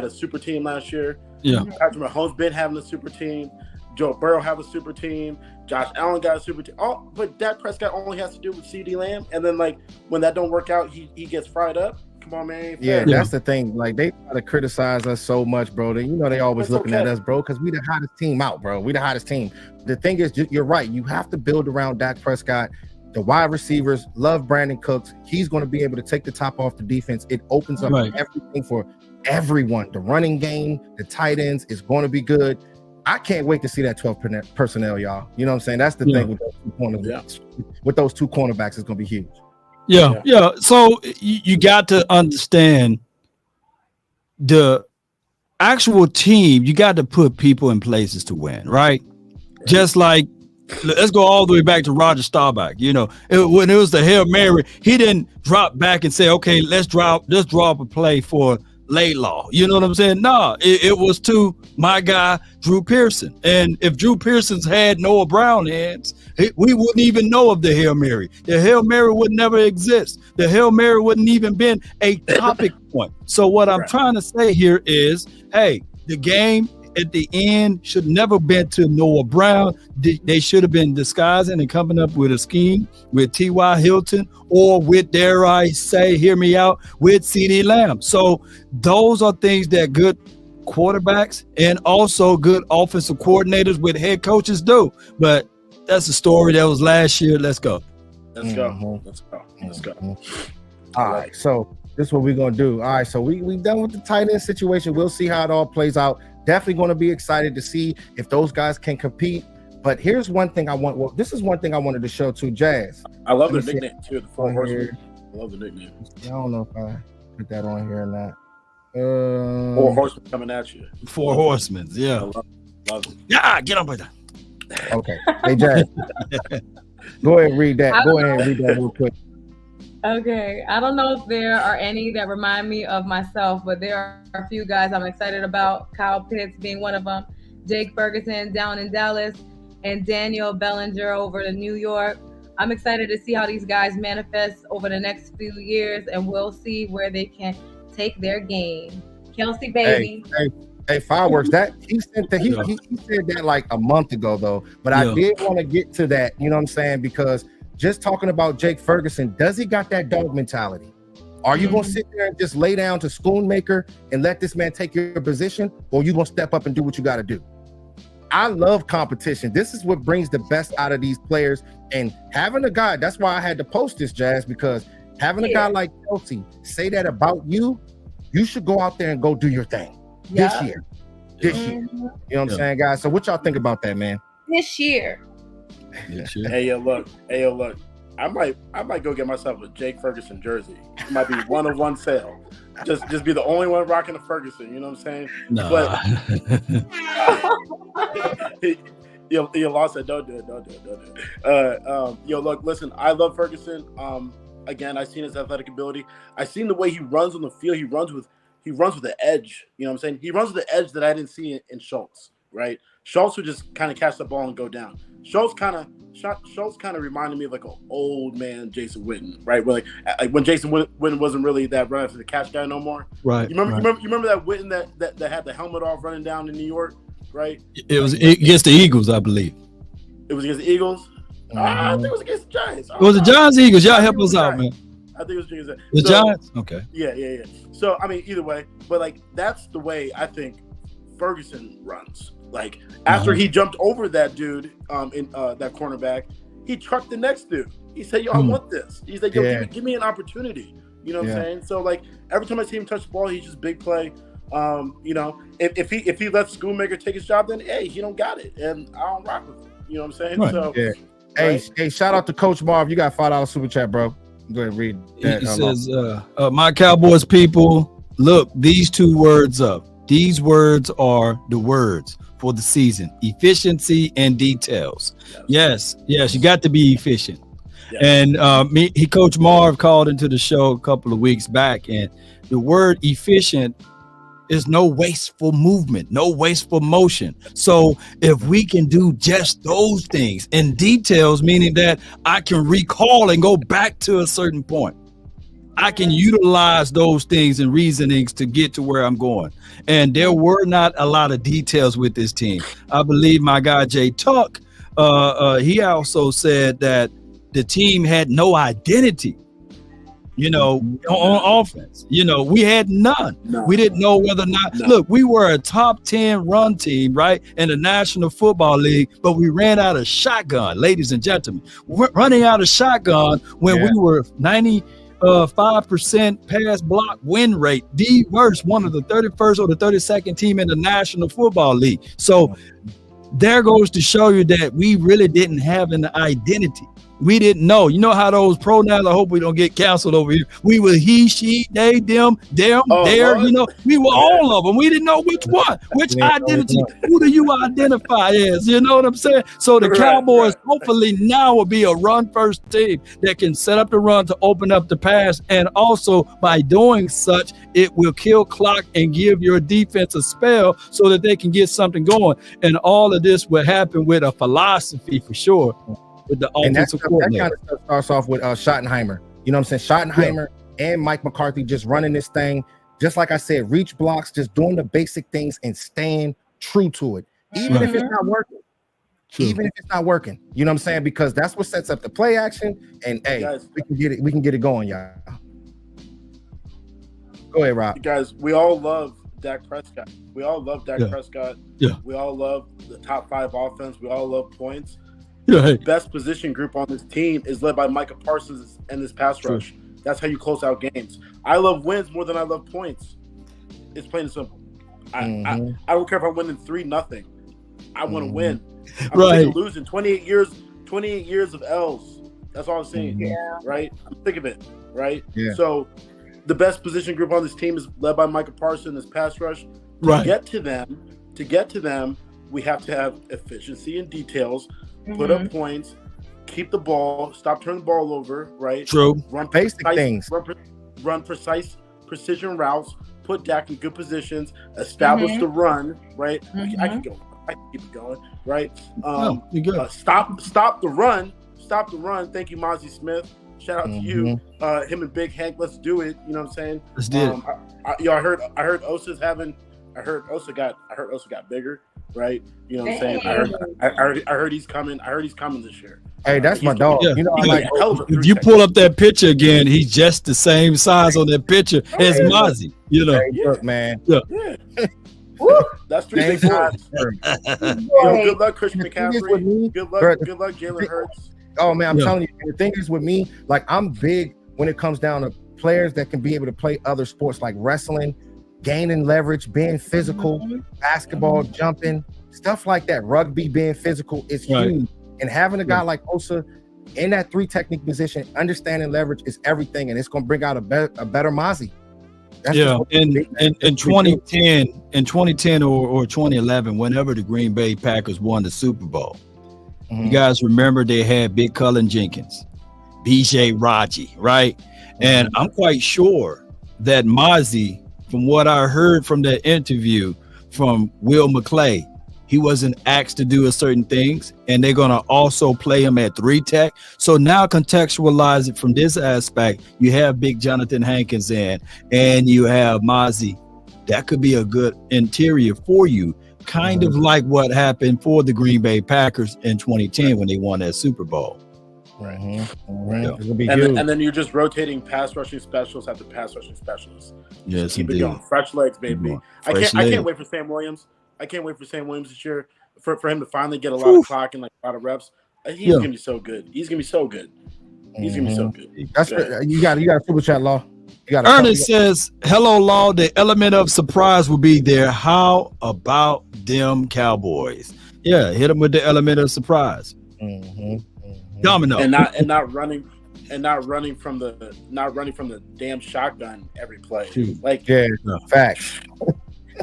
D: a super team last year.
C: Yeah,
D: Patrick Mahomes been having a super team. Joe Burrow have a super team. Josh Allen got a super team. Oh, but Dak Prescott only has to do with CeeDee Lamb, and then like when that don't work out, he gets fried up. Come on, man.
A: Yeah, that's the thing. Like they try to criticize us so much, bro. That they always looking at us, bro, because we the hottest team out, bro. We the hottest team. The thing is, you're right. You have to build around Dak Prescott. The wide receivers love Brandon Cooks. He's going to be able to take the top off the defense. It opens up everything for everyone. The running game, the tight ends is going to be good. I can't wait to see that 12 personnel, y'all. You know what I'm saying? That's the thing with those two cornerbacks. With those two cornerbacks, it's going to be huge.
C: Yeah. So you got to understand the actual team. You got to put people in places to win, right? Just like, let's go all the way back to Roger Staubach. When it was the Hail Mary, he didn't drop back and say, okay, let's draw up a play for Laidlaw. You know what I'm saying? No, it was to my guy, Drew Pearson. And if Drew Pearson's had Noah Brown hands, we wouldn't even know of the Hail Mary. The Hail Mary would never exist. The Hail Mary wouldn't even been a topic point. So what I'm trying to say here is, hey, the game at the end should never been to Noah Brown. They should have been disguising and coming up with a scheme with T.Y. Hilton or with, dare I say, hear me out, with CeeDee Lamb. So those are things that good quarterbacks and also good offensive coordinators with head coaches do. But that's a story that was last year. Let's go.
D: Let's go.
A: All right. So this is what we're going to do. All right. So we done with the tight end situation. We'll see how it all plays out. Definitely going to be excited to see if those guys can compete. But here's one thing I want. Well, this is one thing I wanted to show to Jazz.
D: I love their nickname too. The Four Horsemen. I love the nickname.
A: I don't know if I put that on here or not.
D: Four Horsemen coming at you.
C: Four Horsemen. Yeah.
D: Love it.
C: Yeah. Get on with that.
A: Okay. Hey, Jazz. Go ahead and read that. Go ahead and read that real quick.
B: Okay, I don't know if there are any that remind me of myself, but there are a few guys I'm excited about. Kyle Pitts being one of them, Jake Ferguson down in Dallas, and Daniel Bellinger over to New York. I'm excited to see how these guys manifest over the next few years, and we'll see where they can take their game. Kelsey, baby.
A: Hey, fireworks. That he said that like a month ago though, but I did want to get to that. You know what I'm saying? Because just talking about Jake Ferguson, does he got that dog mentality? Are you going to sit there and just lay down to Schoonmaker and let this man take your position, or are you going to step up and do what you got to do? I love competition. This is what brings the best out of these players, and having a guy, that's why I had to post this, Jazz, because having a guy like Kelsey say that about you, you should go out there and go do your thing this year. You know what I'm saying, guys? So what y'all think about that, man?
B: This year.
D: Hey, yo, look. I might go get myself a Jake Ferguson jersey. It might be one of one sale. Just be the only one rocking a Ferguson. You know what I'm saying?
C: No.
D: But yo, Law said, don't do it. Yo, look, listen. I love Ferguson. Again, I've seen his athletic ability. I've seen the way he runs on the field. He runs with the edge. You know what I'm saying? He runs with the edge that I didn't see in Schultz. Right? Schultz would just kind of catch the ball and go down. Schultz kind of reminded me of like an old man Jason Witten, right? Where like when Jason Witten wasn't really that run after the catch guy no more.
C: Right.
D: You remember that Witten that had the helmet off running down in New York, right?
C: It was against the Eagles, I believe.
D: It was against the Eagles. I think it was against the Giants.
C: It was the Giants, Eagles. Y'all help us out, man.
D: I think it was against
C: the Giants. Okay.
D: Yeah. So I mean, either way, but like that's the way I think Ferguson runs. Like after he jumped over that dude in that cornerback, he trucked the next dude. He said, "Yo, I want this." He's like, "Yo, give me an opportunity." You know what I'm saying? So like every time I see him touch the ball, he's just big play. You know, if he lets Schoonmaker take his job, then hey, he don't got it, and I don't rock with him. You know what I'm saying?
C: Right.
D: So
A: Hey, shout out to Coach Marv. You got $5 super chat, bro. Go ahead and read that.
C: He says, "My Cowboys people, look these two words up. These words are the words for the season: efficiency and details." Yes, you got to be efficient. Yes. And Coach Marv called into the show a couple of weeks back, and the word efficient is no wasteful movement, no wasteful motion. So if we can do just those things, and details meaning that I can recall and go back to a certain point. I can utilize those things and reasonings to get to where I'm going. And there were not a lot of details with this team. I believe my guy Jay Tuck, he also said that the team had no identity, on offense. We had none. No. We didn't know whether or not. No. Look, we were a top 10 run team, right, in the National Football League, but we ran out of shotgun, ladies and gentlemen. We're running out of shotgun when we were 5% pass block win rate, the worst, one of the 31st or the 32nd team in the National Football League. So there goes to show you that we really didn't have an identity. We didn't know. You know how those pronouns, I hope we don't get canceled over here. We were he, she, they, them, there. We were all of them. We didn't know which one, which identity. Who do you identify as? You know what I'm saying? So the Cowboys hopefully now will be a run-first team that can set up the run to open up the pass. And also by doing such, it will kill clock and give your defense a spell so that they can get something going. And all of this will happen with a philosophy for sure. With the offensive coordinator.
A: That kind of stuff starts off with Schottenheimer. You know what I'm saying? Schottenheimer and Mike McCarthy just running this thing. Just like I said, reach blocks, just doing the basic things and staying true to it. Even if it's not working. Even if it's not working. You know what I'm saying? Because that's what sets up the play action. And hey, guys, we can get it going, y'all. Go ahead, Rob.
D: Guys, we all love Dak Prescott. We all love Dak Prescott.
C: Yeah.
D: We all love the top 5 offense. We all love points.
C: The
D: best position group on this team is led by Micah Parsons and this pass rush. That's how you close out games. I love wins more than I love points. It's plain and simple. I don't care if I'm winning 3-0. I want to win. I'm sick of losing 28 years of L's. That's all I'm saying. Right? I'm sick of it. Right?
A: Yeah.
D: So the best position group on this team is led by Micah Parsons, this pass rush. To get to them, we have to have efficiency and details. Put up points, keep the ball, stop turning the ball over, right?
C: True.
D: Run
A: basic things.
D: Run precise precision routes, put Dak in good positions, establish the run, right? I can keep it going, right? Stop the run. Stop the run. Thank you, Mozzie Smith. Shout out to you. Him and Big Hank, let's do it. You know what I'm saying?
C: Let's do it.
D: I heard Osa's having I heard Osa got bigger, right? You know what I'm saying? I heard he's coming. I heard he's coming this year.
A: Hey, that's my dog.
C: Yeah.
A: You know,
C: if you pull up that picture again, he's just the same size on that picture as Mozzie. You know,
A: look, man.
D: Yeah. That's 3 big boys. Good luck, Christian McCaffrey. Good luck, Jalen Hurts.
A: Oh man, I'm telling you. The thing is with me, like I'm big when it comes down to players that can be able to play other sports like wrestling, gaining leverage, being physical, basketball, jumping, stuff like that. Rugby, being physical is huge. And having a guy like Osa in that 3 technique position, understanding leverage is everything, and it's going to bring out a better Mozzie.
C: In 2010 or 2011, whenever the Green Bay Packers won the Super Bowl, you guys remember they had Big Cullen Jenkins, B.J. Raji, right? And I'm quite sure that Mozzie, from what I heard from that interview from Will McClay, he wasn't asked to do certain things, and they're going to also play him at 3 tech. So now contextualize it from this aspect. You have Big Jonathan Hankins in, and you have Mozzie. That could be a good interior for you, kind of like what happened for the Green Bay Packers in 2010 when they won that Super Bowl.
A: And
D: then you're just rotating pass rushing specialists after pass rushing specialists.
C: Yes,
D: keep it going. Fresh legs, baby. I can't wait for Sam Williams. I can't wait for Sam Williams this year for him to finally get a lot of clock and like a lot of reps. He's gonna be so good. He's gonna be so good.
A: That's you got a super chat, Law.
C: Ernest says, "Hello, Law. The element of surprise will be there. How about them Cowboys? Yeah, hit them with the element of surprise. Domino
D: and not running from the damn shotgun every play. Like
A: facts.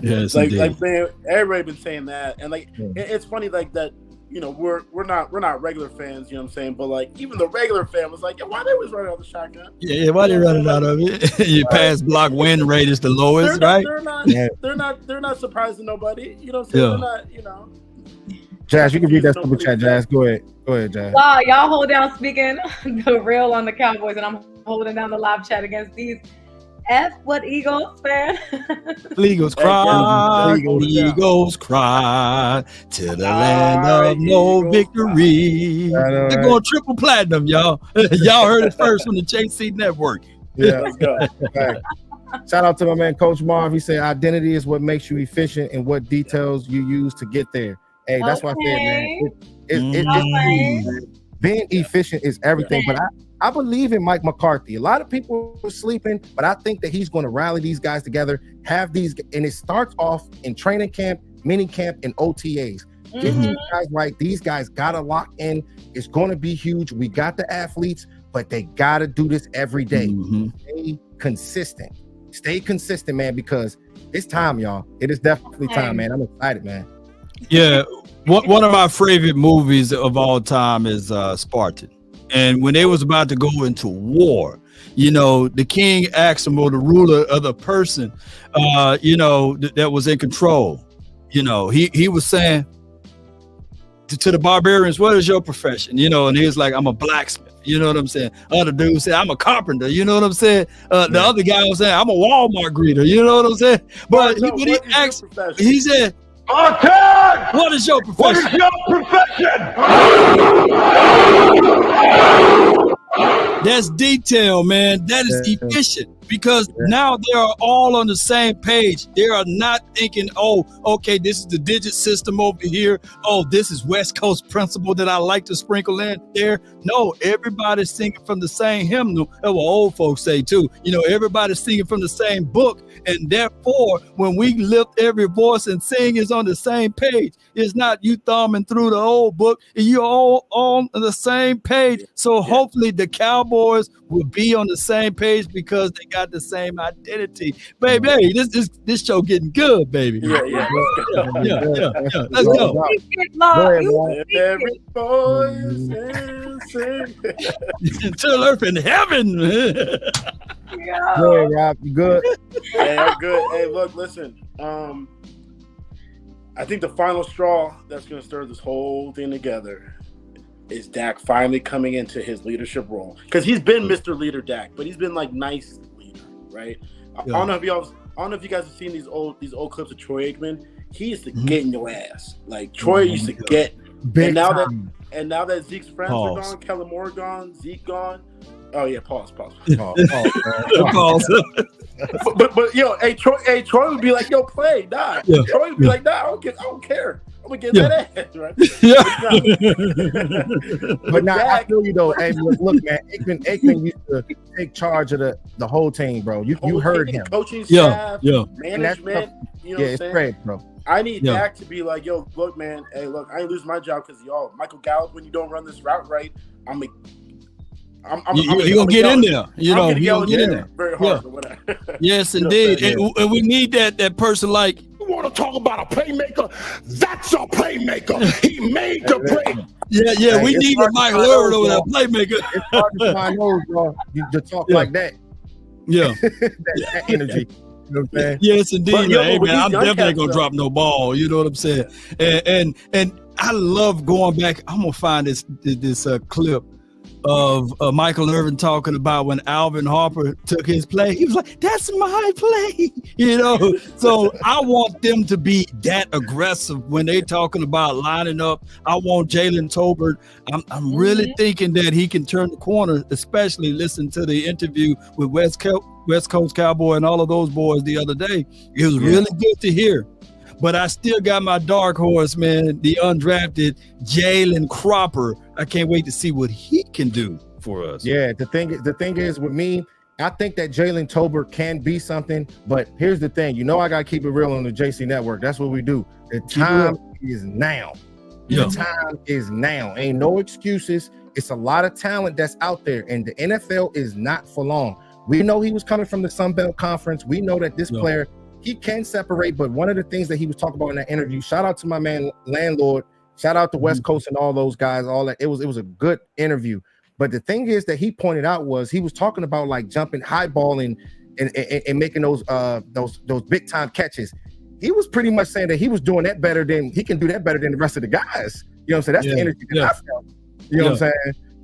C: Yes,
D: like man, everybody been saying that, and like it's funny like that. You know, we're not regular fans. You know what I'm saying? But like even the regular fan was like, yeah, why they was running out of the shotgun?
C: Yeah, why they running out of it? Your pass block win rate is the lowest, right?
D: They're not surprising nobody. You know what I'm saying? They're not. You know.
A: Jazz, you can read that super chat. Jazz, go ahead, Jazz.
B: Wow, y'all hold down speaking the real on the Cowboys, and I'm holding down the live chat against these what Eagles fan?
C: Eagles cry, Eagles cry to the land of no victory. They're going triple platinum, y'all. Y'all heard it first on the JC Network.
A: Yeah,
D: Let's go.
A: Right. Shout out to my man, Coach Marv. He said, identity is what makes you efficient and what details you use to get there. Hey, that's what I said, man. It's being efficient is everything. But I believe in Mike McCarthy. A lot of people are sleeping, but I think that he's going to rally these guys together, have these, and it starts off in training camp, mini camp, and OTAs. Get these guys right. These guys got to lock in. It's going to be huge. We got the athletes, but they got to do this every day. Stay consistent. Stay consistent, man, because it's time, y'all. It is definitely time, man. I'm excited, man.
C: Yeah. One of my favorite movies of all time is Spartan. And when they was about to go into war, you know, the king asked him, or the ruler of the person, you know, that was in control. You know, he was saying to the barbarians, what is your profession? You know, and he was like, I'm a blacksmith. You know what I'm saying? Other dude said, I'm a carpenter. You know what I'm saying? The other guy was saying, I'm a Walmart greeter. You know what I'm saying? But when he asked, he said, what is your profession? What is your profession? That's detail, man. That is efficient, because now they are all on the same page. They are not thinking, oh, okay, this is the digit system over here. Oh, this is West Coast principle that I like to sprinkle in there. No, everybody's singing from the same hymnal. That's what old folks say too. You know, everybody's singing from the same book. And therefore, when we lift every voice and sing is on the same page, it's not you thumbing through the old book. You're all on the same page. So hopefully the Cowboys will be on the same page because they got the same identity. Baby, hey, this show getting good, baby.
D: Yeah.
C: Let's go.
D: Every voice sing.
C: Till earth in heaven.
A: Good, Rob. You good?
D: Hey, I'm good. Hey, look, listen. I think the final straw that's going to stir this whole thing together is Dak finally coming into his leadership role, because he's been Mr. Leader Dak, but he's been like nice leader, right? I don't know if you guys have seen these old clips of Troy Aikman. He used to get in your ass. Like Troy used to get.
A: Big
D: and now that Zeke's friends are gone, Kellen Moore gone, Zeke gone. Oh yeah, pause.
C: Pause.
D: But yo, Troy would be like, yo, play, die. Yeah. Troy would be like, nah, I don't care. I'm gonna get that ass, right?
C: Yeah.
A: But now I feel you though. Hey, look, man, Aikman used to take charge of the whole team, bro. You heard him.
D: Coaching staff, management. You know
A: it's great, bro.
D: I need Dak to be like, yo, look, man, hey, look, I ain't lose my job because y'all, Michael Gallup, when you don't run this route right, you're gonna
C: get in there. You know,
D: you're gonna get in there very hard or whatever.
C: Yes, indeed. And we need that person like.
E: You want to talk about a playmaker? That's a playmaker. He made the play.
C: Yeah. We need a Mike Lillard over that playmaker.
A: It's hard to find those, bro. You just talk like that.
C: Yeah.
A: that energy. You know what I'm saying?
C: Yes, indeed.
D: But,
C: hey, man, I'm definitely gonna drop no ball. You know what I'm saying? And I love going back. I'm gonna find this clip of Michael Irvin talking about when Alvin Harper took his play. He was like, "That's my play," you know. So I want them to be that aggressive when they talking about lining up. I want Jalen Tolbert. I'm really thinking that he can turn the corner, especially listen to the interview with West Coast Cowboy and all of those boys the other day. It was really good to hear. But I still got my dark horse, man, the undrafted Jalen Cropper. I can't wait to see what he can do for us.
A: Yeah, the thing is with me, I think that Jalen Tolbert can be something, but here's the thing. You know I got to keep it real on the JC Network. That's what we do. The time is now. The time is now. Ain't no excuses. It's a lot of talent that's out there, and the NFL is not for long. We know he was coming from the Sun Belt Conference. We know that this player, he can separate, but one of the things that he was talking about in that interview, shout out to my man Landlord, shout out to West Coast and all those guys, all that. It was a good interview. But the thing is that he pointed out was he was talking about like jumping, highballing, and making those big time catches. He was pretty much saying that he was doing that better than he can do that better than the rest of the guys. You know what I'm saying? That's the energy that I felt. You know what I'm saying?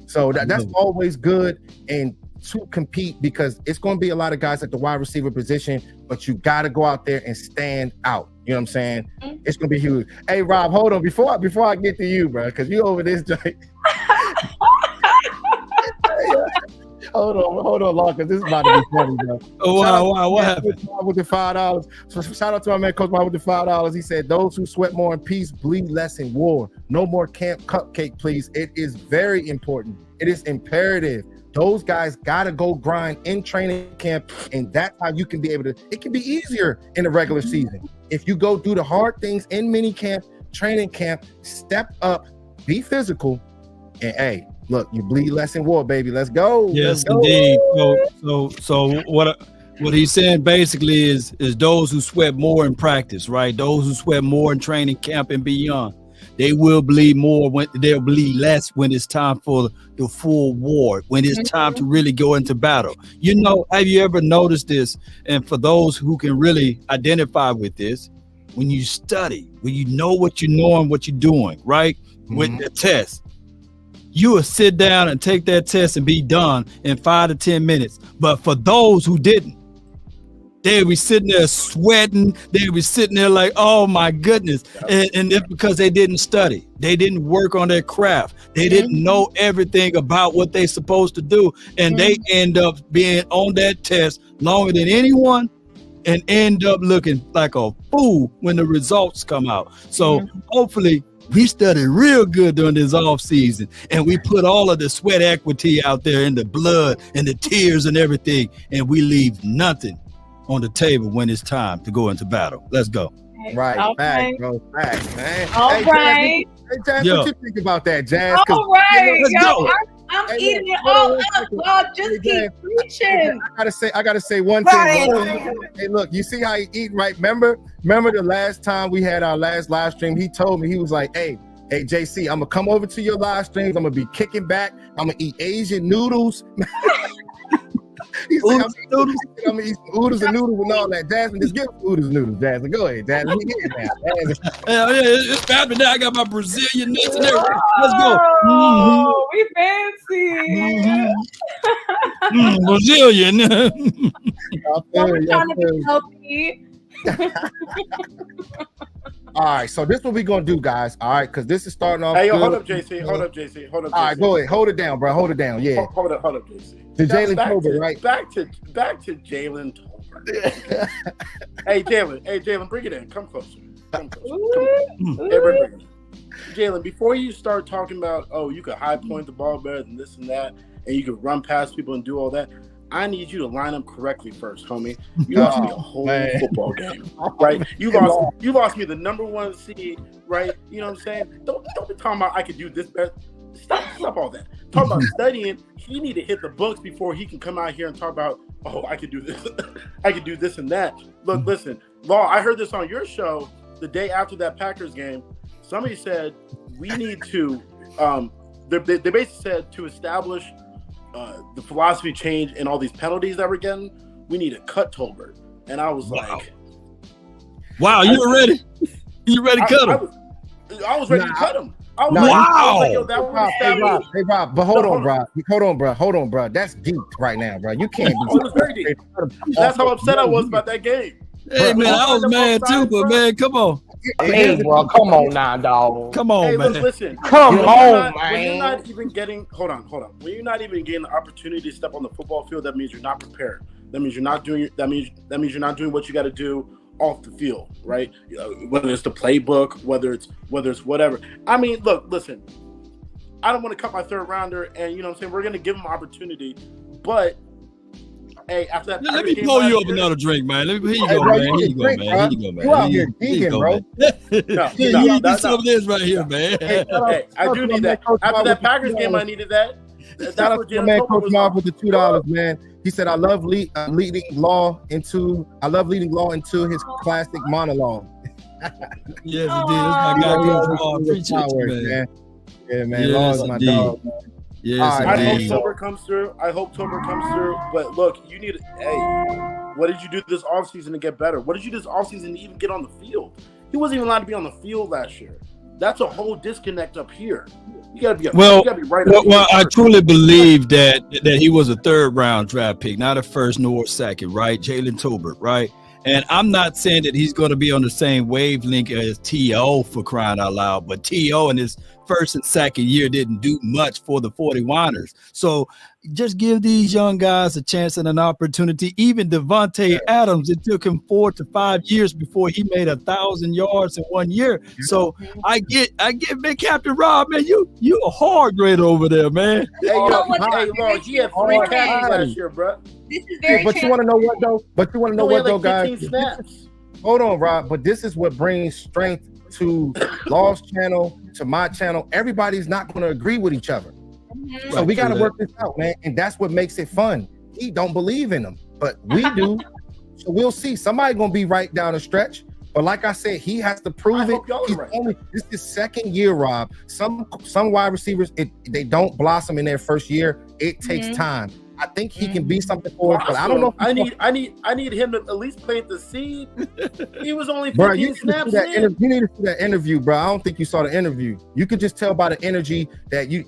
A: So that's always good. And to compete because it's going to be a lot of guys at the wide receiver position, but you got to go out there and stand out. You know what I'm saying? It's going to be huge. Hey, Rob, hold on. Before I get to you, bro, because you over this joint. Hold on, Law, because this is about to be funny, bro.
C: Oh, wow, what happened?
A: With the $5. So shout out to my man, Coach Mike, with the $5. He said, those who sweat more in peace bleed less in war. No more camp cupcake, please. It is very important. It is imperative. Those guys got to go grind in training camp, and that's how you can be able to. It can be easier in the regular season. If you go do the hard things in mini camp, training camp, step up, be physical, and hey, look, you bleed less in war, baby. Let's go.
C: Yes,
A: Let's go.
C: indeed. So what he's saying basically is those who sweat more in practice, right? Those who sweat more in training camp and beyond, they will bleed more when they'll bleed less when it's time for the full war, when it's time to really go into battle. You know, have you ever noticed this? And for those who can really identify with this, when you study, when you know what you know and what you're doing, right? With the test, you will sit down and take that test and be done in 5 to 10 minutes. But for those who didn't, they'll be sitting there sweating. They'll be sitting there like, oh my goodness. And it's because they didn't study. They didn't work on their craft. They didn't know everything about what they're supposed to do. And they end up being on that test longer than anyone and end up looking like a fool when the results come out. So hopefully we studied real good during this off season, and we put all of the sweat equity out there in the blood and the tears and everything, and we leave nothing on the table when it's time to go into battle. Let's go.
A: Right, back, bro, back, man.
B: All right.
A: Hey, Jazz, what you think about that, Jazz?
B: All right,
C: let's go.
B: I'm eating it all up. Y'all just keep preaching.
A: I gotta say one thing. Hey, look, you see how he eat, right? Remember the last time we had our last live stream, he told me, he was like, hey, JC, I'm gonna come over to your live streams. I'm gonna be kicking back. I'm gonna eat Asian noodles. He said, I'm gonna eat some oodles and noodles and all that. Jasmine, just give oodles and noodles, Jasmine. Go ahead, Jasmine.
C: Yeah, it's happening now. I got my Brazilian nuts and everything. Let's go.
B: Oh, we fancy.
C: Brazilian.
B: I'm trying to be healthy.
A: All right, so this is what we're gonna do, guys. All right, because this is starting off.
D: Hey, yo,
A: good.
D: hold up, JC. All
A: right, go ahead. Hold it down, bro. Hold it down. Yeah.
D: Hold up, JC.
A: To Jalen Tolbert, right?
D: Back to Jalen Tolbert. Hey, Jalen, bring it in. Come closer. Come closer. Bring it in. Jalen, before you start talking about, you could high point the ball better than this and that, and you could run past people and do all that, I need you to line up correctly first, homie. You lost me a whole football game, right? You lost me the #1 seed, right? You know what I'm saying? Don't be talking about I could do this better. Stop all that. Talk about studying. He need to hit the books before he can come out here and talk about, I could do this. I could do this and that. Look, listen, Law, I heard this on your show the day after that Packers game. Somebody said we need to, they basically said to establish the philosophy change and all these penalties that we're getting, we need to cut Tolbert. And I was like,
C: wow, you were ready? You ready to cut him?
D: I was ready to cut him.
C: Wow.
A: Hey, Rob, but hold on, bro. That's deep right now, bro. You can't be.
D: It was very deep. That's how upset I was about that game.
C: Hey, man, I was mad too, but man, come on.
E: Hey, bro, come on now, dog.
C: Come on, man.
D: Listen.
E: Come on, man.
D: When you're not even getting, hold on. When you're not even getting the opportunity to step on the football field, that means you're not prepared. That means you're not doing. That means you're not doing what you got to do off the field, right? Whether it's the playbook, whether it's whatever. I mean, look, listen. I don't want to cut my third rounder, and you know what I'm saying. We're gonna give him opportunity, but. Hey, after that,
C: let me pour you up another drink, man. Here you go, man. Here you go, man.
A: You out here geeking, bro.
C: You need some of this right here, man.
D: Hey, I do need that. After that Packers game, I needed that.
A: Shout out to my man, Coach Marv, with the $2, man. He said, "I love leading Law into his classic monologue."
C: Yes, it did. That's my guy, Coach. Appreciate you, man.
A: Yeah, man. Law is my dog.
C: Yes,
D: I hope Tolbert comes through. But look, you need. Hey, what did you do this offseason to get better? What did you do this offseason to even get on the field? He wasn't even allowed to be on the field last year. That's a whole disconnect up here. You gotta be right.
C: Well, I truly believe that he was a 3rd round draft pick, not a 1st nor 2nd, right? Jalen Tolbert, right? And I'm not saying that he's going to be on the same wavelength as T.O. for crying out loud, but T.O. in his 1st and 2nd year didn't do much for the 49ers. So just give these young guys a chance and an opportunity. Even Devontae Adams, it took him 4 to 5 years before he made 1,000 yards in 1 year. So I get Big Captain Rob, man, you a hard grader over there, man.
D: He had 3 catches last year, bro.
B: This is very
A: but you want to know what though? Guys?
D: Snaps.
A: Hold on, Rob. But this is what brings strength to Law's channel, to my channel. Everybody's not going to agree with each other. So we got to work this out, man. And that's what makes it fun. He don't believe in them, but we do. So we'll see. Somebody going to be right down the stretch. But like I said, he has to prove it. This is 2nd year, Rob. Some wide receivers, they don't blossom in their 1st year. It takes time. I think he can be something for us, but I don't know.
D: I need him to at least plant the seed. He was only 15 snaps in.
A: You need to see that interview, bro. I don't think you saw the interview. You could just tell by the energy that he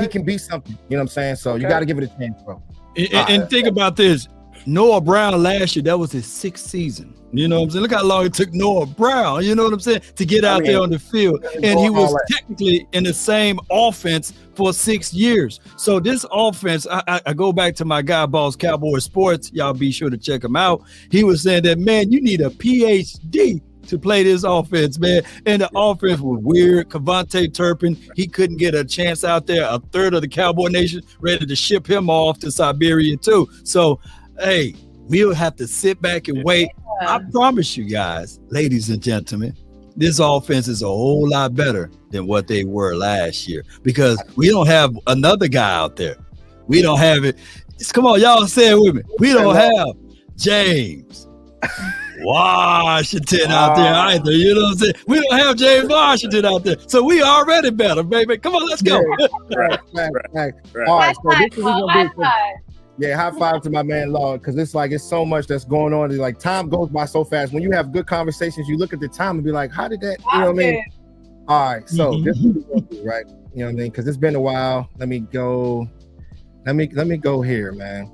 A: can be something. You know what I'm saying? So you got to give it a chance, bro.
C: And think about this. Noah Brown last year, that was his 6th season. You know what I'm saying? Look how long it took Noah Brown, you know what I'm saying, to get out there on the field. And he was technically in the same offense for 6 years. So this offense, I go back to my guy, Boss Cowboys Sports. Y'all be sure to check him out. He was saying that, man, you need a PhD to play this offense, man. And the offense was weird. Cavante Turpin, he couldn't get a chance out there. 1/3 of the Cowboy Nation ready to ship him off to Siberia too. So, hey, we'll have to sit back and wait. I promise you guys, ladies and gentlemen, this offense is a whole lot better than what they were last year because we don't have another guy out there. We don't have it. Come on, y'all say it with me. We don't have James Washington out there either. You know what I'm saying? We don't have James Washington out there. So we already better, baby. Come on, let's go.
A: Right. All right, so this is what we're gonna do. Yeah, high five to my man Law, because it's so much that's going on. It's like time goes by so fast. When you have good conversations, you look at the time and be like, how did that, you know what I mean? All right, so this is what we're gonna do, right? You know what I mean? Because it's been a while. Let me go here, man.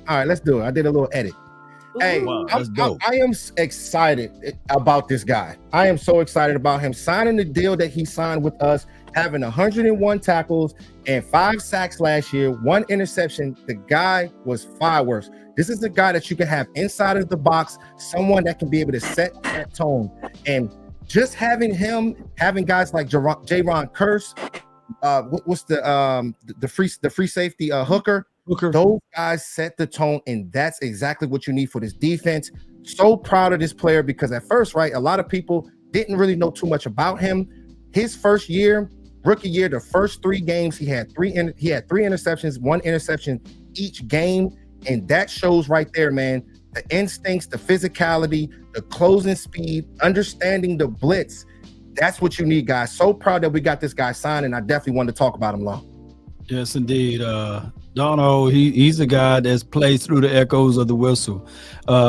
A: All right, let's do it. I did a little edit. Hey, I am excited about this guy. I am so excited about him signing the deal that he signed with us, having 101 tackles and 5 sacks last year, 1 interception. The guy was fireworks. This is the guy that you can have inside of the box, someone that can be able to set that tone. And just having guys like Jaron Curse, what's the free safety Hooker. Those guys set the tone, and that's exactly what you need for this defense. So proud of this player because at first, right, a lot of people didn't really know too much about him. His first year, rookie year, the first 3 games, he had 3 interceptions, 1 interception each game, and that shows right there, man. The instincts, the physicality, the closing speed, understanding the blitz. That's what you need, guys. So proud that we got this guy signed, and I definitely wanted to talk about him, Law.
C: Yes, indeed. Dono, he's a guy that's played through the echoes of the whistle.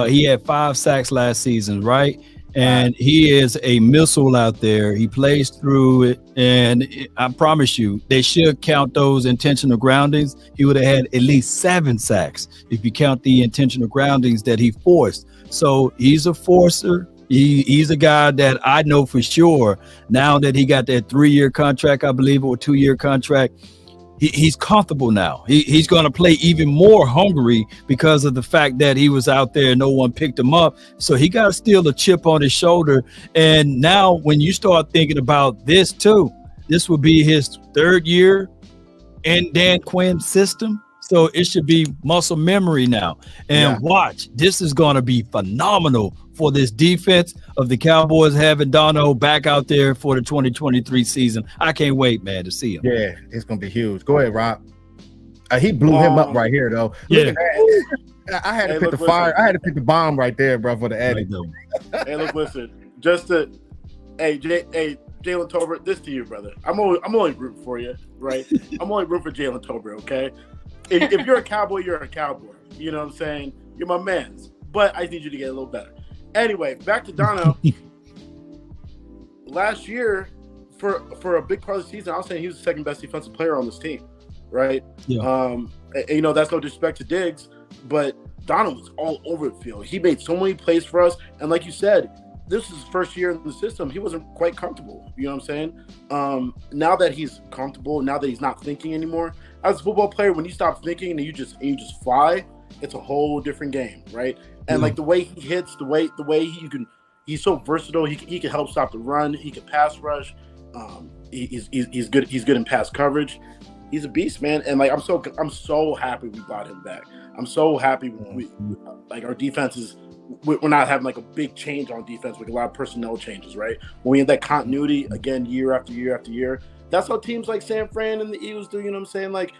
C: He had 5 sacks last season, right? And he is a missile out there. He plays through it. And I promise you, they should count those intentional groundings. He would have had at least 7 sacks if you count the intentional groundings that he forced. So he's a forcer. He's a guy that I know for sure now that he got that 3-year contract, I believe, or 2-year contract. He's comfortable now. He's going to play even more hungry because of the fact that he was out there and no one picked him up. So he got still a chip on his shoulder. And now when you start thinking about this too, this will be his 3rd year in Dan Quinn's system. So it should be muscle memory now. And watch, this is going to be phenomenal for this defense of the Cowboys having Dono back out there for the 2023 season. I can't wait, man, to see him.
A: Yeah, it's going to be huge. Go ahead, Rob. He blew him up right here, though.
C: Yeah.
A: I had to pick the fire. I had to pick the bomb right there, bro, for the edit.
D: Hey, look, listen. Jalen Tolbert, this to you, brother. I'm only rooting for you, right? I'm only rooting for Jalen Tolbert, okay? If you're a Cowboy, you're a Cowboy. You know what I'm saying? You're my man. But I need you to get a little better. Anyway, back to Dono. last year, for a big part of the season, I was saying he was the second best defensive player on this team, right?
C: Yeah.
D: And, you know, that's no disrespect to Diggs, but Donald was all over the field. He made so many plays for us, and like you said, this is his first year in the system. He wasn't quite comfortable. You know what I'm saying? Now that he's comfortable, now that he's not thinking anymore, as a football player, when you stop thinking and you just fly, it's a whole different game, right? And like the way he hits, the way he's so versatile. He can help stop the run. He can pass rush. He's good. He's good in pass coverage. He's a beast, man. And like I'm so happy we brought him back. I'm so happy like our defense is. We're not having like a big change on defense with a lot of personnel changes, right? When we have that continuity again, year after year after year, that's how teams like San Fran and the Eagles do. You know what I'm saying? Like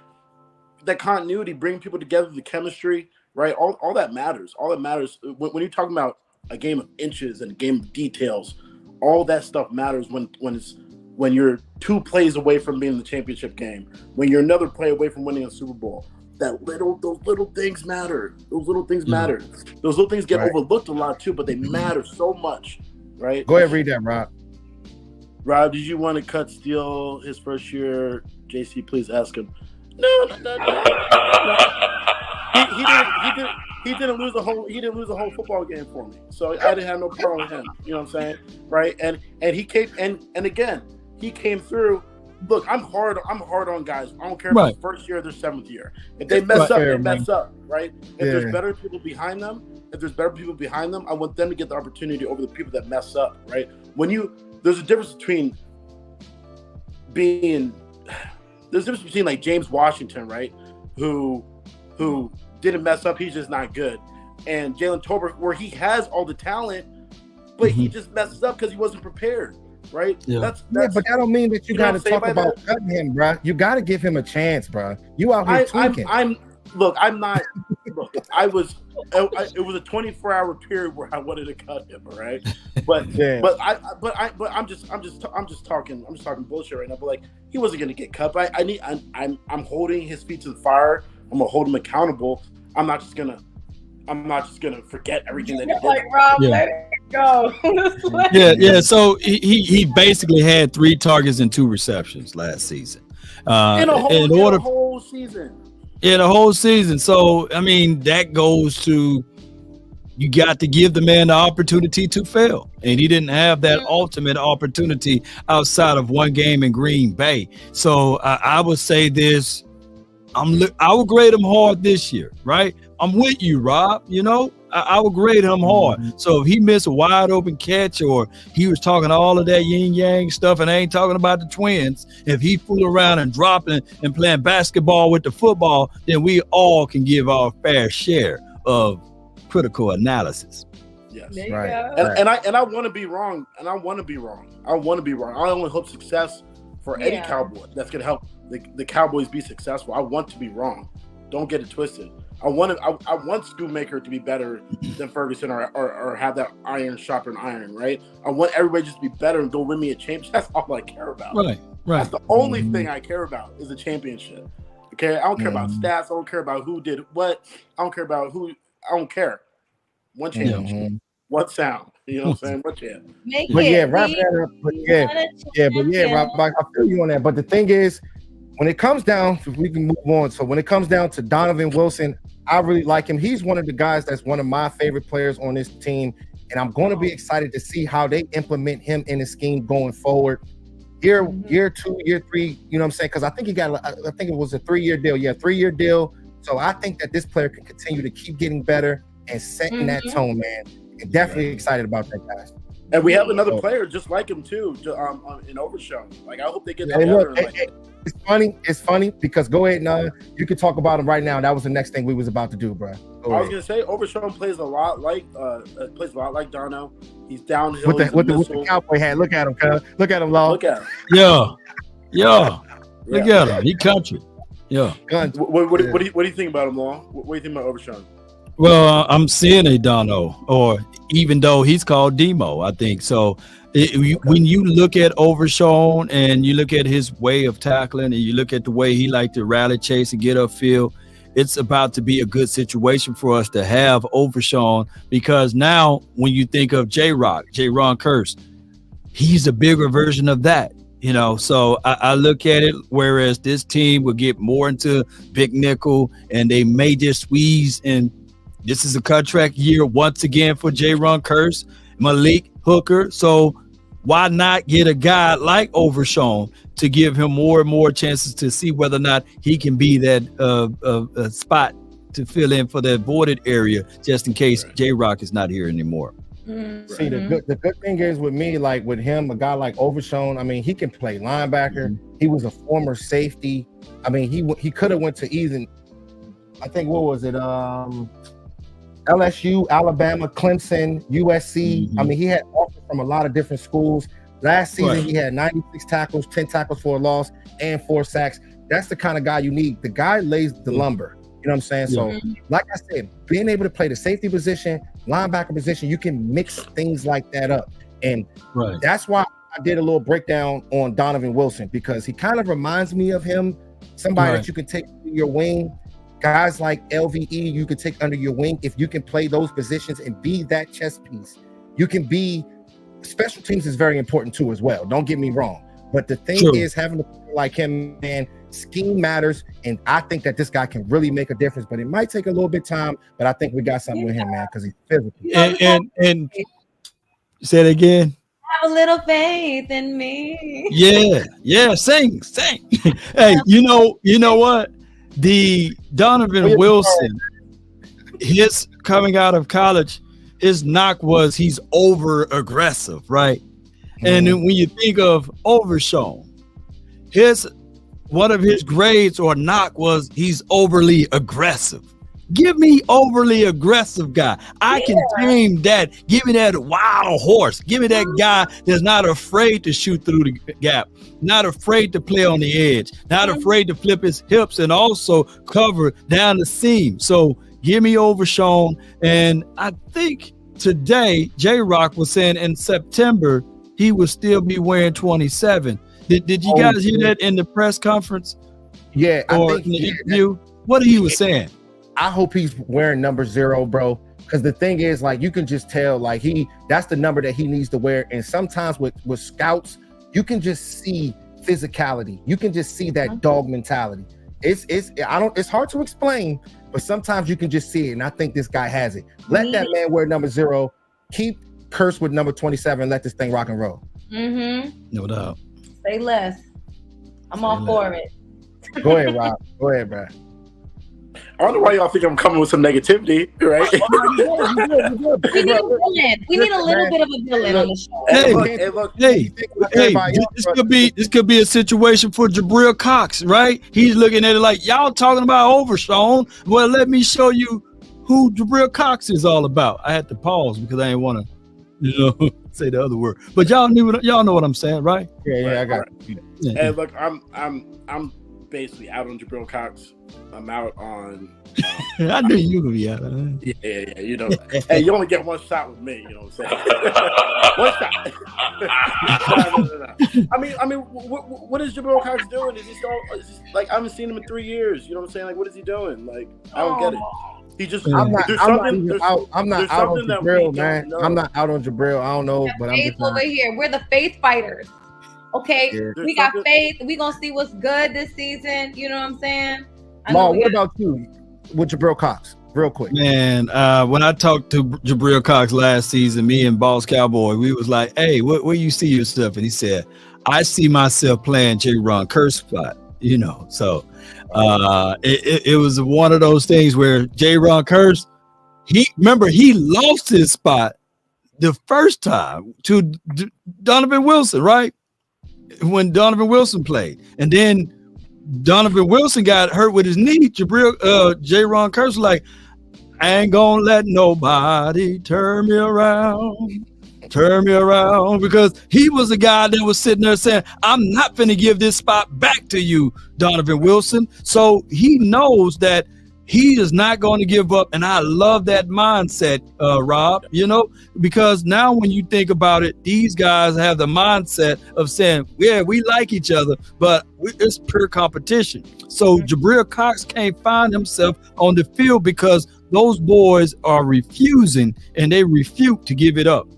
D: that continuity, bringing people together, the chemistry, right? All that matters. All that matters when you're talking about a game of inches and a game of details. All that stuff matters when you're 2 plays away from being in the championship game, when you're another play away from winning a Super Bowl. Those little things matter. Those little things matter. Those little things get overlooked a lot too, but they matter so much, right?
A: Go ahead, read that, Rob.
D: Rob, did you want to cut Steele his first year? JC, please ask him. No. He didn't lose a whole football game for me, so I didn't have no problem with him. You know what I'm saying, right? And he came and again he came through. Look, I'm hard on guys. I don't care if it's first year or their 7th year. If they mess up, they mess up, right? If there's better people behind them, I want them to get the opportunity over the people that mess up, right? There's a difference between like James Washington, right? Who didn't mess up, he's just not good. And Jalen Tolbert, where he has all the talent, but he just messes up because he wasn't prepared. Right? Yeah. That's
A: but that don't mean that you got to talk about cutting him, bro. You got to give him a chance, bro. You out here tweaking.
D: I'm not. Look, it was a 24-hour period where I wanted to cut him, all right? But I'm just talking bullshit right now. But like he wasn't gonna get cut. But I'm holding his feet to the fire. I'm gonna hold him accountable. I'm not just gonna forget everything that he did.
B: Like Rob, let it go.
C: Yeah. So he basically had 3 targets and 2 receptions last season.
D: In a whole season.
C: In a whole season. So I mean, that goes to you got to give the man the opportunity to fail, and he didn't have that ultimate opportunity outside of one game in Green Bay. So I would say this. I will grade him hard this year, right? I'm with you, Rob. You know, I will grade him hard. So if he missed a wide open catch, or he was talking all of that yin yang stuff, and I ain't talking about the Twins, if he fool around and dropping and playing basketball with the football, then we all can give our fair share of critical analysis.
D: Yes, right. And I want to be wrong, I only hope success for any Cowboy that's gonna help the Cowboys be successful. I want to be wrong. Don't get it twisted. I want Schoonmaker to be better than Ferguson, or have that iron sharpen iron, right? I want everybody just to be better and go win me a championship. That's all I care about. Right. That's the only thing I care about is a championship. Okay, I don't care about stats. I don't care about who did what. I don't care about who. I don't care. One championship. One sound. You know what I'm saying? What chance?
A: Wrap that up. But Rob, I feel you on that. But the thing is, when it comes down, if we can move on. So when it comes down to Donovan Wilson, I really like him. He's one of the guys that's one of my favorite players on this team, and I'm going to be excited to see how they implement him in the scheme going forward. Year 2, year 3, you know what I'm saying? Because I think I think it was a 3-year deal. Yeah, 3-year deal. So I think that this player can continue to keep getting better and setting that tone, man. And definitely excited about that, guys.
D: And we have another player just like him too, in Overshown. Like I hope they get together.
A: It's funny because go ahead and you can talk about him right now. That was the next thing we was about to do, bro.
D: I was gonna say Overshown plays a lot like Dono. He's downhill
A: with the cowboy hat. Look at him, cuz. Look at him, Law.
D: Look at him.
C: Yeah. Look at him. He country. Yeah.
D: What do you think about him, Law? What do you think about Overshown?
C: Well, I'm seeing a Dono, or even though he's called Demo, I think. So when you look at Overshown and you look at his way of tackling, and you look at the way he liked to rally, chase, and get upfield, it's about to be a good situation for us to have Overshown, because now when you think of J-Ron Curse, he's a bigger version of that. So I look at it, whereas this team will get more into big nickel and they may just squeeze. And this is a contract year once again for J-Ron Curse, Malik Hooker. So why not get a guy like Overshown to give him more and more chances to see whether or not he can be that spot to fill in for that voided area just in case J-Rock is not here anymore.
A: See, the good thing is with me, like with him, a guy like Overshown, I mean, he can play linebacker. He was a former safety. I mean, he could have went to even, I think, what was it? LSU, Alabama, Clemson, USC. I mean, he had offers from a lot of different schools. Last season, he had 96 tackles, 10 tackles for a loss, and 4 sacks. That's the kind of guy you need. The guy lays the lumber. You know what I'm saying? So, like I said, being able to play the safety position, linebacker position, you can mix things like that up. And that's why I did a little breakdown on Donovan Wilson, because he kind of reminds me of him, somebody that you can take under your wing. Guys like LVE, you can take under your wing if you can play those positions and be that chess piece. You can be, special teams is very important too as well. Don't get me wrong. But the thing is, having a player like him, man, scheme matters, and I think that this guy can really make a difference. But it might take a little bit of time. But I think we got something with him, man, because he's physical.
C: And say it again.
B: Have a little faith in me.
C: Yeah, sing. Hey, you know what? The Donovan Wilson, his coming out of college, his knock was he's over aggressive, right? And then when you think of Overshown, one of his grades or knock was he's overly aggressive. Give me overly aggressive guy. I can tame that. Give me that wild horse. Give me that guy that's not afraid to shoot through the gap, not afraid to play on the edge, not afraid to flip his hips and also cover down the seam. So give me Overshown. And I think today J-Rock was saying in September he would still be wearing 27. Did you guys hear that in the press conference?
A: Yeah,
C: or in the interview? What he was saying?
A: I hope he's wearing number 0, bro. Because the thing is, like, you can just tell, like, that's the number that he needs to wear. And sometimes with scouts, you can just see physicality. You can just see that dog mentality. It's hard to explain, but sometimes you can just see it. And I think this guy has it. Let that man wear number 0. Keep Curse with number 27. And let this thing rock and roll.
C: No doubt.
B: Say less. I'm all for it.
A: Go ahead, Rob. Go ahead, bro.
D: I don't know why y'all think I'm coming with some negativity, right?
B: We need a villain. We need a little bit of a villain on the show.
C: This could be a situation for Jabril Cox, right? He's looking at it like, y'all talking about Overshown. Well, let me show you who Jabril Cox is all about. I had to pause because I didn't want to, say the other word. But y'all know what I'm saying, right?
A: Yeah, I got it.
C: Yeah.
D: And look, I'm basically out on Jabril Cox. I'm out on.
C: I knew you would be out.
D: Yeah. You know, hey, you only get one shot with me. You know what I'm saying? One shot. No. I mean, what is Jabril Cox doing? Is he like, I haven't seen him in 3 years. You know what I'm saying? Like, what is he doing? Like, I don't get it. He just.
A: I'm not out on Jabril, man. I'm not out on Jabril. I don't know, but I'm just
B: over here. We're the faith fighters. Okay, we got faith. We gonna see what's good this season. You know what I'm saying?
A: What about you with Jabril Cox? Real quick,
C: man. When I talked to Jabril Cox last season, me and Boss Cowboy, we was like, "Hey, where you see yourself?" And he said, "I see myself playing J-Ron Curse spot." You know, so it was one of those things where J-Ron Curse, he lost his spot the first time to Donovan Wilson, right? When Donovan Wilson played, and then Donovan Wilson got hurt with his knee. J-Ron Curse was like, I ain't gonna let nobody turn me around, because he was a guy that was sitting there saying, I'm not finna give this spot back to you, Donovan Wilson. So he knows that he is not going to give up. And I love that mindset, Rob, because now when you think about it, these guys have the mindset of saying, yeah, we like each other, but it's pure competition. So Jabril Cox can't find himself on the field because those boys are refusing and they refute to give it up.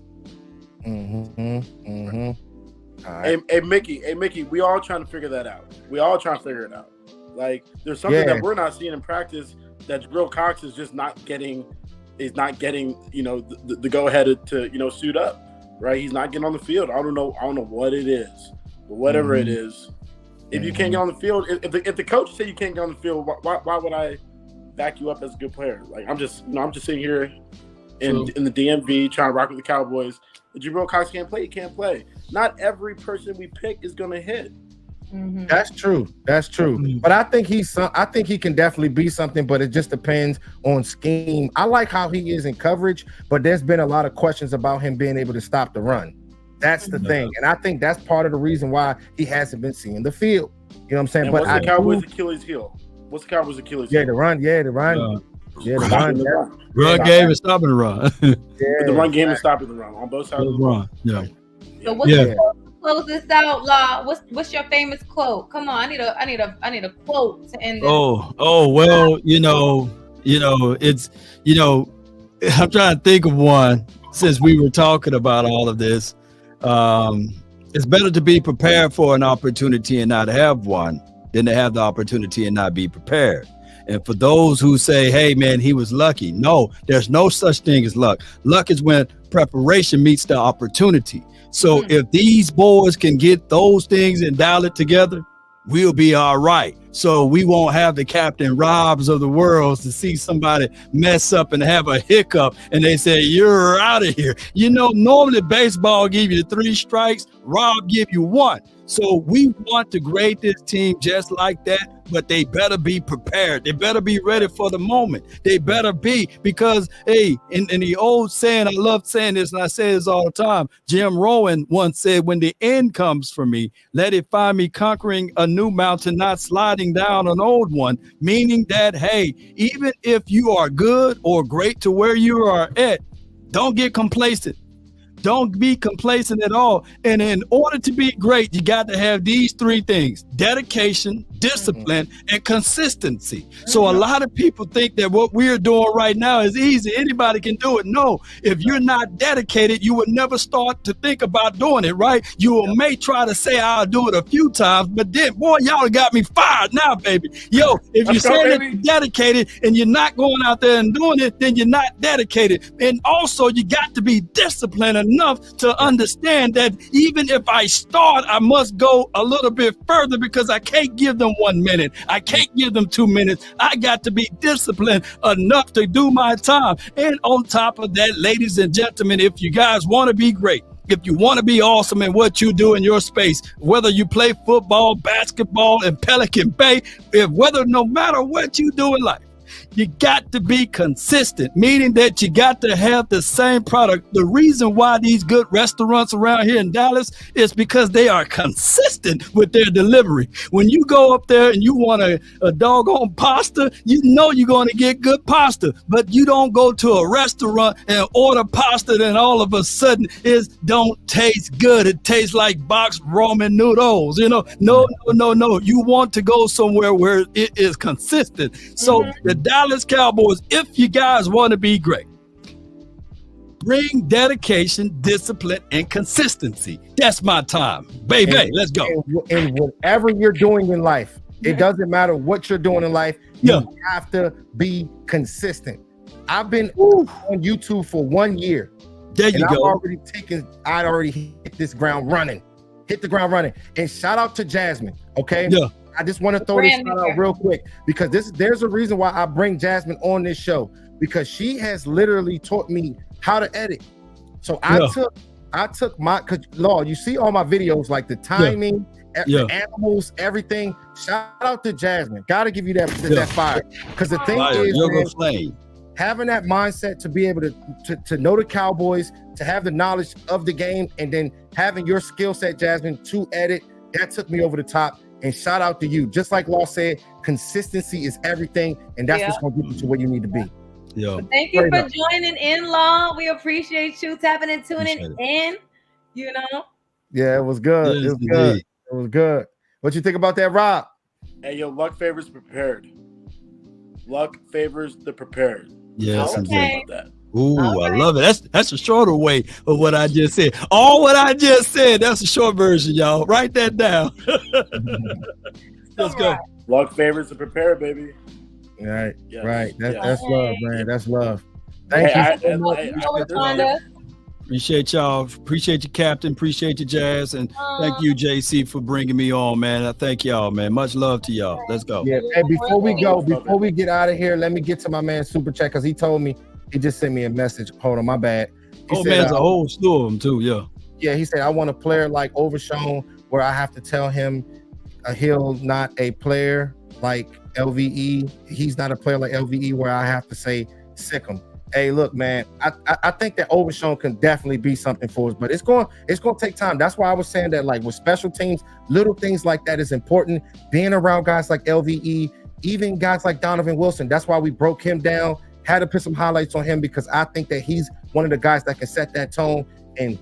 A: Right.
D: Hey, Mickey, we all trying to figure that out. We all trying to figure it out. Like, there's something that we're not seeing in practice that Jabril Cox is just not getting. Is not getting, the go ahead to suit up, right? He's not getting on the field. I don't know what it is, but whatever it is, if you can't get on the field, if the coach say you can't get on the field, why would I back you up as a good player? Like, I'm just sitting here in the DMV trying to rock with the Cowboys. If Jabril Cox can't play, he can't play. Not every person we pick is going to hit.
B: Mm-hmm.
A: That's true. But I think he can definitely be something, but it just depends on scheme. I like how he is in coverage, but there's been a lot of questions about him being able to stop the run. That's the thing. And I think that's part of the reason why he hasn't been seeing the field. You know what I'm saying?
D: And
A: but
D: what's the Cowboys' Achilles heel? What's the Cowboys' Achilles heel?
A: The run.
C: Run game is stopping the run.
D: The run game is stopping the run on both sides of the run.
C: Yeah.
B: So what's the quote to close this out, Law? What's your famous quote? Come on, I need a quote to end this.
C: Well, it's I'm trying to think of one since we were talking about all of this. It's better to be prepared for an opportunity and not have one than to have the opportunity and not be prepared. And for those who say, hey, man, he was lucky. No, there's no such thing as luck. Luck is when preparation meets the opportunity. So if these boys can get those things and dial it together, we'll be all right. So we won't have the Captain Robs of the world to see somebody mess up and have a hiccup and they say, you're out of here. Normally baseball give you 3 strikes, Rob give you 1. So we want to grade this team just like that, but they better be prepared. They better be ready for the moment. They better be, because, hey, in the old saying, I love saying this, and I say this all the time, Jim Rowan once said, when the end comes for me, let it find me conquering a new mountain, not sliding down an old one, meaning that, hey, even if you are good or great to where you are at, don't get complacent. Don't be complacent at all. And in order to be great, you got to have these 3 things: dedication, discipline, and consistency. So a lot of people think that what we're doing right now is easy. Anybody can do it. No, if you're not dedicated, you would never start to think about doing it, right? You may try to say, I'll do it a few times, but then, boy, y'all got me fired now, baby. Yo, if you're saying that you're dedicated and you're not going out there and doing it, then you're not dedicated. And also, you got to be disciplined enough to understand that even if I start, I must go a little bit further, because I can't give them 1 minute. I can't give them 2 minutes. I got to be disciplined enough to do my time. And on top of that, ladies and gentlemen, if you guys want to be great, if you want to be awesome in what you do in your space, whether you play football, basketball in Pelican Bay, no matter what you do in life, you got to be consistent, meaning that you got to have the same product. The reason why these good restaurants around here in Dallas is because they are consistent with their delivery. When you go up there and you want a doggone pasta, you know you're going to get good pasta, but you don't go to a restaurant and order pasta then all of a sudden it don't taste good. It tastes like boxed ramen noodles. No. You want to go somewhere where it is consistent. So the Dallas Cowboys, if you guys want to be great, bring dedication, discipline, and consistency. That's my time. Baby, let's go.
A: And whatever you're doing in life, it doesn't matter what you're doing in life, you have to be consistent. I've been on YouTube for 1 year.
C: There you go.
A: I'd already hit this ground running. Hit the ground running. And shout out to Jasmine, okay? Yeah. I just want to throw this out real quick, because there's a reason why I bring Jasmine on this show, because she has literally taught me how to edit. So I took my, cause Law, you see all my videos, like the timing, the animals, everything. Shout out to Jasmine. Gotta give you that fire. Because the thing is, having that mindset to be able to know the Cowboys, to have the knowledge of the game, and then having your skill set, Jasmine, to edit, that took me over the top. And shout out to you. Just like Law said, consistency is everything, and that's what's going to get you to where you need to be.
B: So thank you for joining in, Law. We appreciate you tapping and tuning in.
A: Yeah, it was good.
C: Yes,
A: it was good. It was good. What you think about that, Rob?
D: Hey, yo, luck favors prepared. Luck favors the prepared.
C: Yes,
B: okay.
D: About that.
C: Ooh, I love it. That's a shorter way of what I just said. All what I just said, that's a short version, y'all. Write that down. Let's go.
D: Luck favors the prepare, baby.
A: Right,
D: Yes.
A: right.
D: Yes.
A: That's love, man. That's love. Thank you so much.
C: Appreciate y'all. Appreciate you, Captain. Appreciate you, Jazz. And thank you, JC, for bringing me on, man. I thank y'all, man. Much love to y'all. Let's go.
A: Yeah. Hey, before we get out of here, let me get to my man Super Chat because he told me, he just sent me a message. Hold on, my bad. He said,
C: man's a whole slew of them too, yeah.
A: Yeah, he said, I want a player like Overshown where I have to tell him he'll not a player like LVE. He's not a player like LVE where I have to say sick him. Hey, look, man, I think that Overshown can definitely be something for us, but it's going to take time. That's why I was saying that, like, with special teams, little things like that is important. Being around guys like LVE, even guys like Donovan Wilson. That's why we broke him down, had to put some highlights on him, because I think that he's one of the guys that can set that tone. And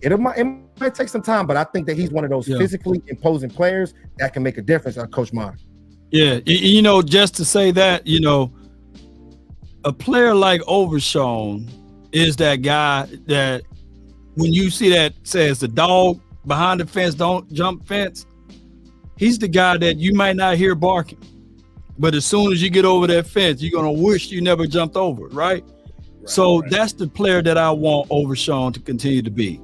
A: it might take some time, but I think that he's one of those physically imposing players that can make a difference, Coach Mark.
C: Yeah, you know, just to say that, you know, a player like Overshown is that guy that when you see that says the dog behind the fence don't jump fence, he's the guy that you might not hear barking, but as soon as you get over that fence, you're gonna wish you never jumped over it, right? So that's the player that I want Overshown to continue to be.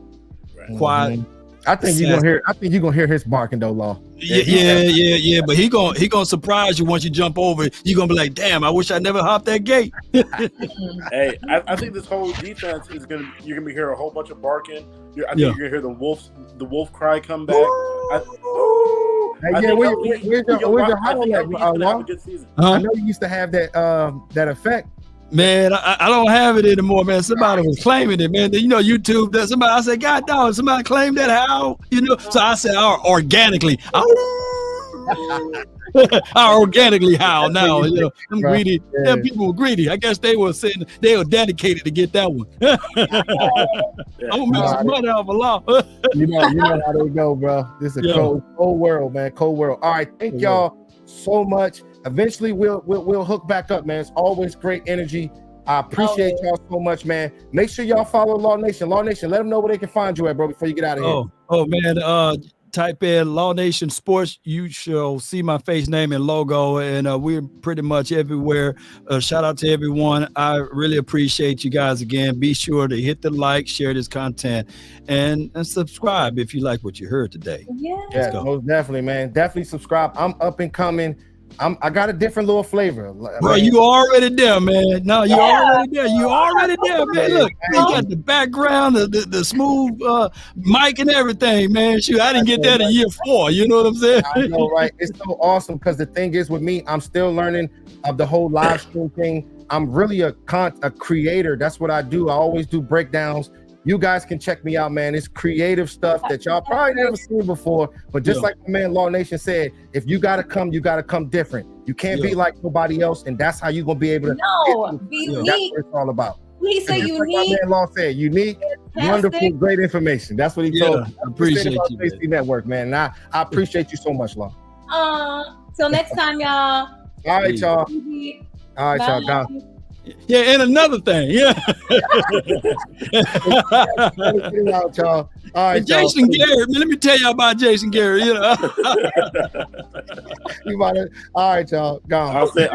C: Quiet.
A: I think you're gonna hear his barking though, Law.
C: Yeah. But he gonna surprise you once you jump over it. You're gonna be like, damn, I wish I never hopped that gate.
D: Hey, I think this whole defense you're gonna be hearing a whole bunch of barking. I think you're gonna hear the wolf cry come back.
A: Where's your howl at, Law? I know you used to have that effect.
C: Man, I don't have it anymore, man. Somebody was claiming it, man. You know, YouTube, that somebody, I said, God dog, somebody claimed that howl, you know. So I said, organically. I organically howl now. You know, I'm greedy. Yeah, people were greedy. I guess they were saying they were dedicated to get that one. I'm gonna make some money off a Law.
A: you know how they go, bro. This is a cold world, man. Cold world. All right, thank y'all so much. Eventually we'll hook back up, man. It's always great energy. I appreciate y'all so much, man. Make sure y'all follow Law Nation. Law Nation, let them know where they can find you at, bro, before you get out of here.
C: Oh man, type in Law Nation Sports. You shall see my face, name, and logo, and we're pretty much everywhere. Shout out to everyone. I really appreciate you guys again. Be sure to hit the like, share this content, and subscribe if you like what you heard today.
B: Yeah,
A: most definitely, man. Definitely subscribe. I'm up and coming. I got a different little flavor.
C: Bro, you already there, man. No, you already there. You already there, man. Look, you got the background, the smooth mic and everything, man. Shoot, I didn't get that in year 4. You know what I'm saying?
A: I know, right? It's so awesome because the thing is with me, I'm still learning of the whole live stream thing. I'm really a creator. That's what I do. I always do breakdowns. You guys can check me out, man. It's creative stuff that y'all probably never seen before. But just like my man Law Nation said, if you gotta come different. You can't be like nobody else, and that's how you're gonna be able to
B: be
A: unique. That's what it's all about.
B: He said unique.
A: Like my man Law said, unique, wonderful, great information. That's what he told me.
C: I appreciate you,
A: JC Network, man. And I appreciate you so much, Law.
B: Till next time, y'all.
A: All right, y'all. All right, y'all. Go.
C: Yeah, and another thing,
A: out, y'all. All right,
C: Jason Garrett, man, let me tell y'all about Jason Garrett. You know,
A: all right, y'all. Go.
D: I'll say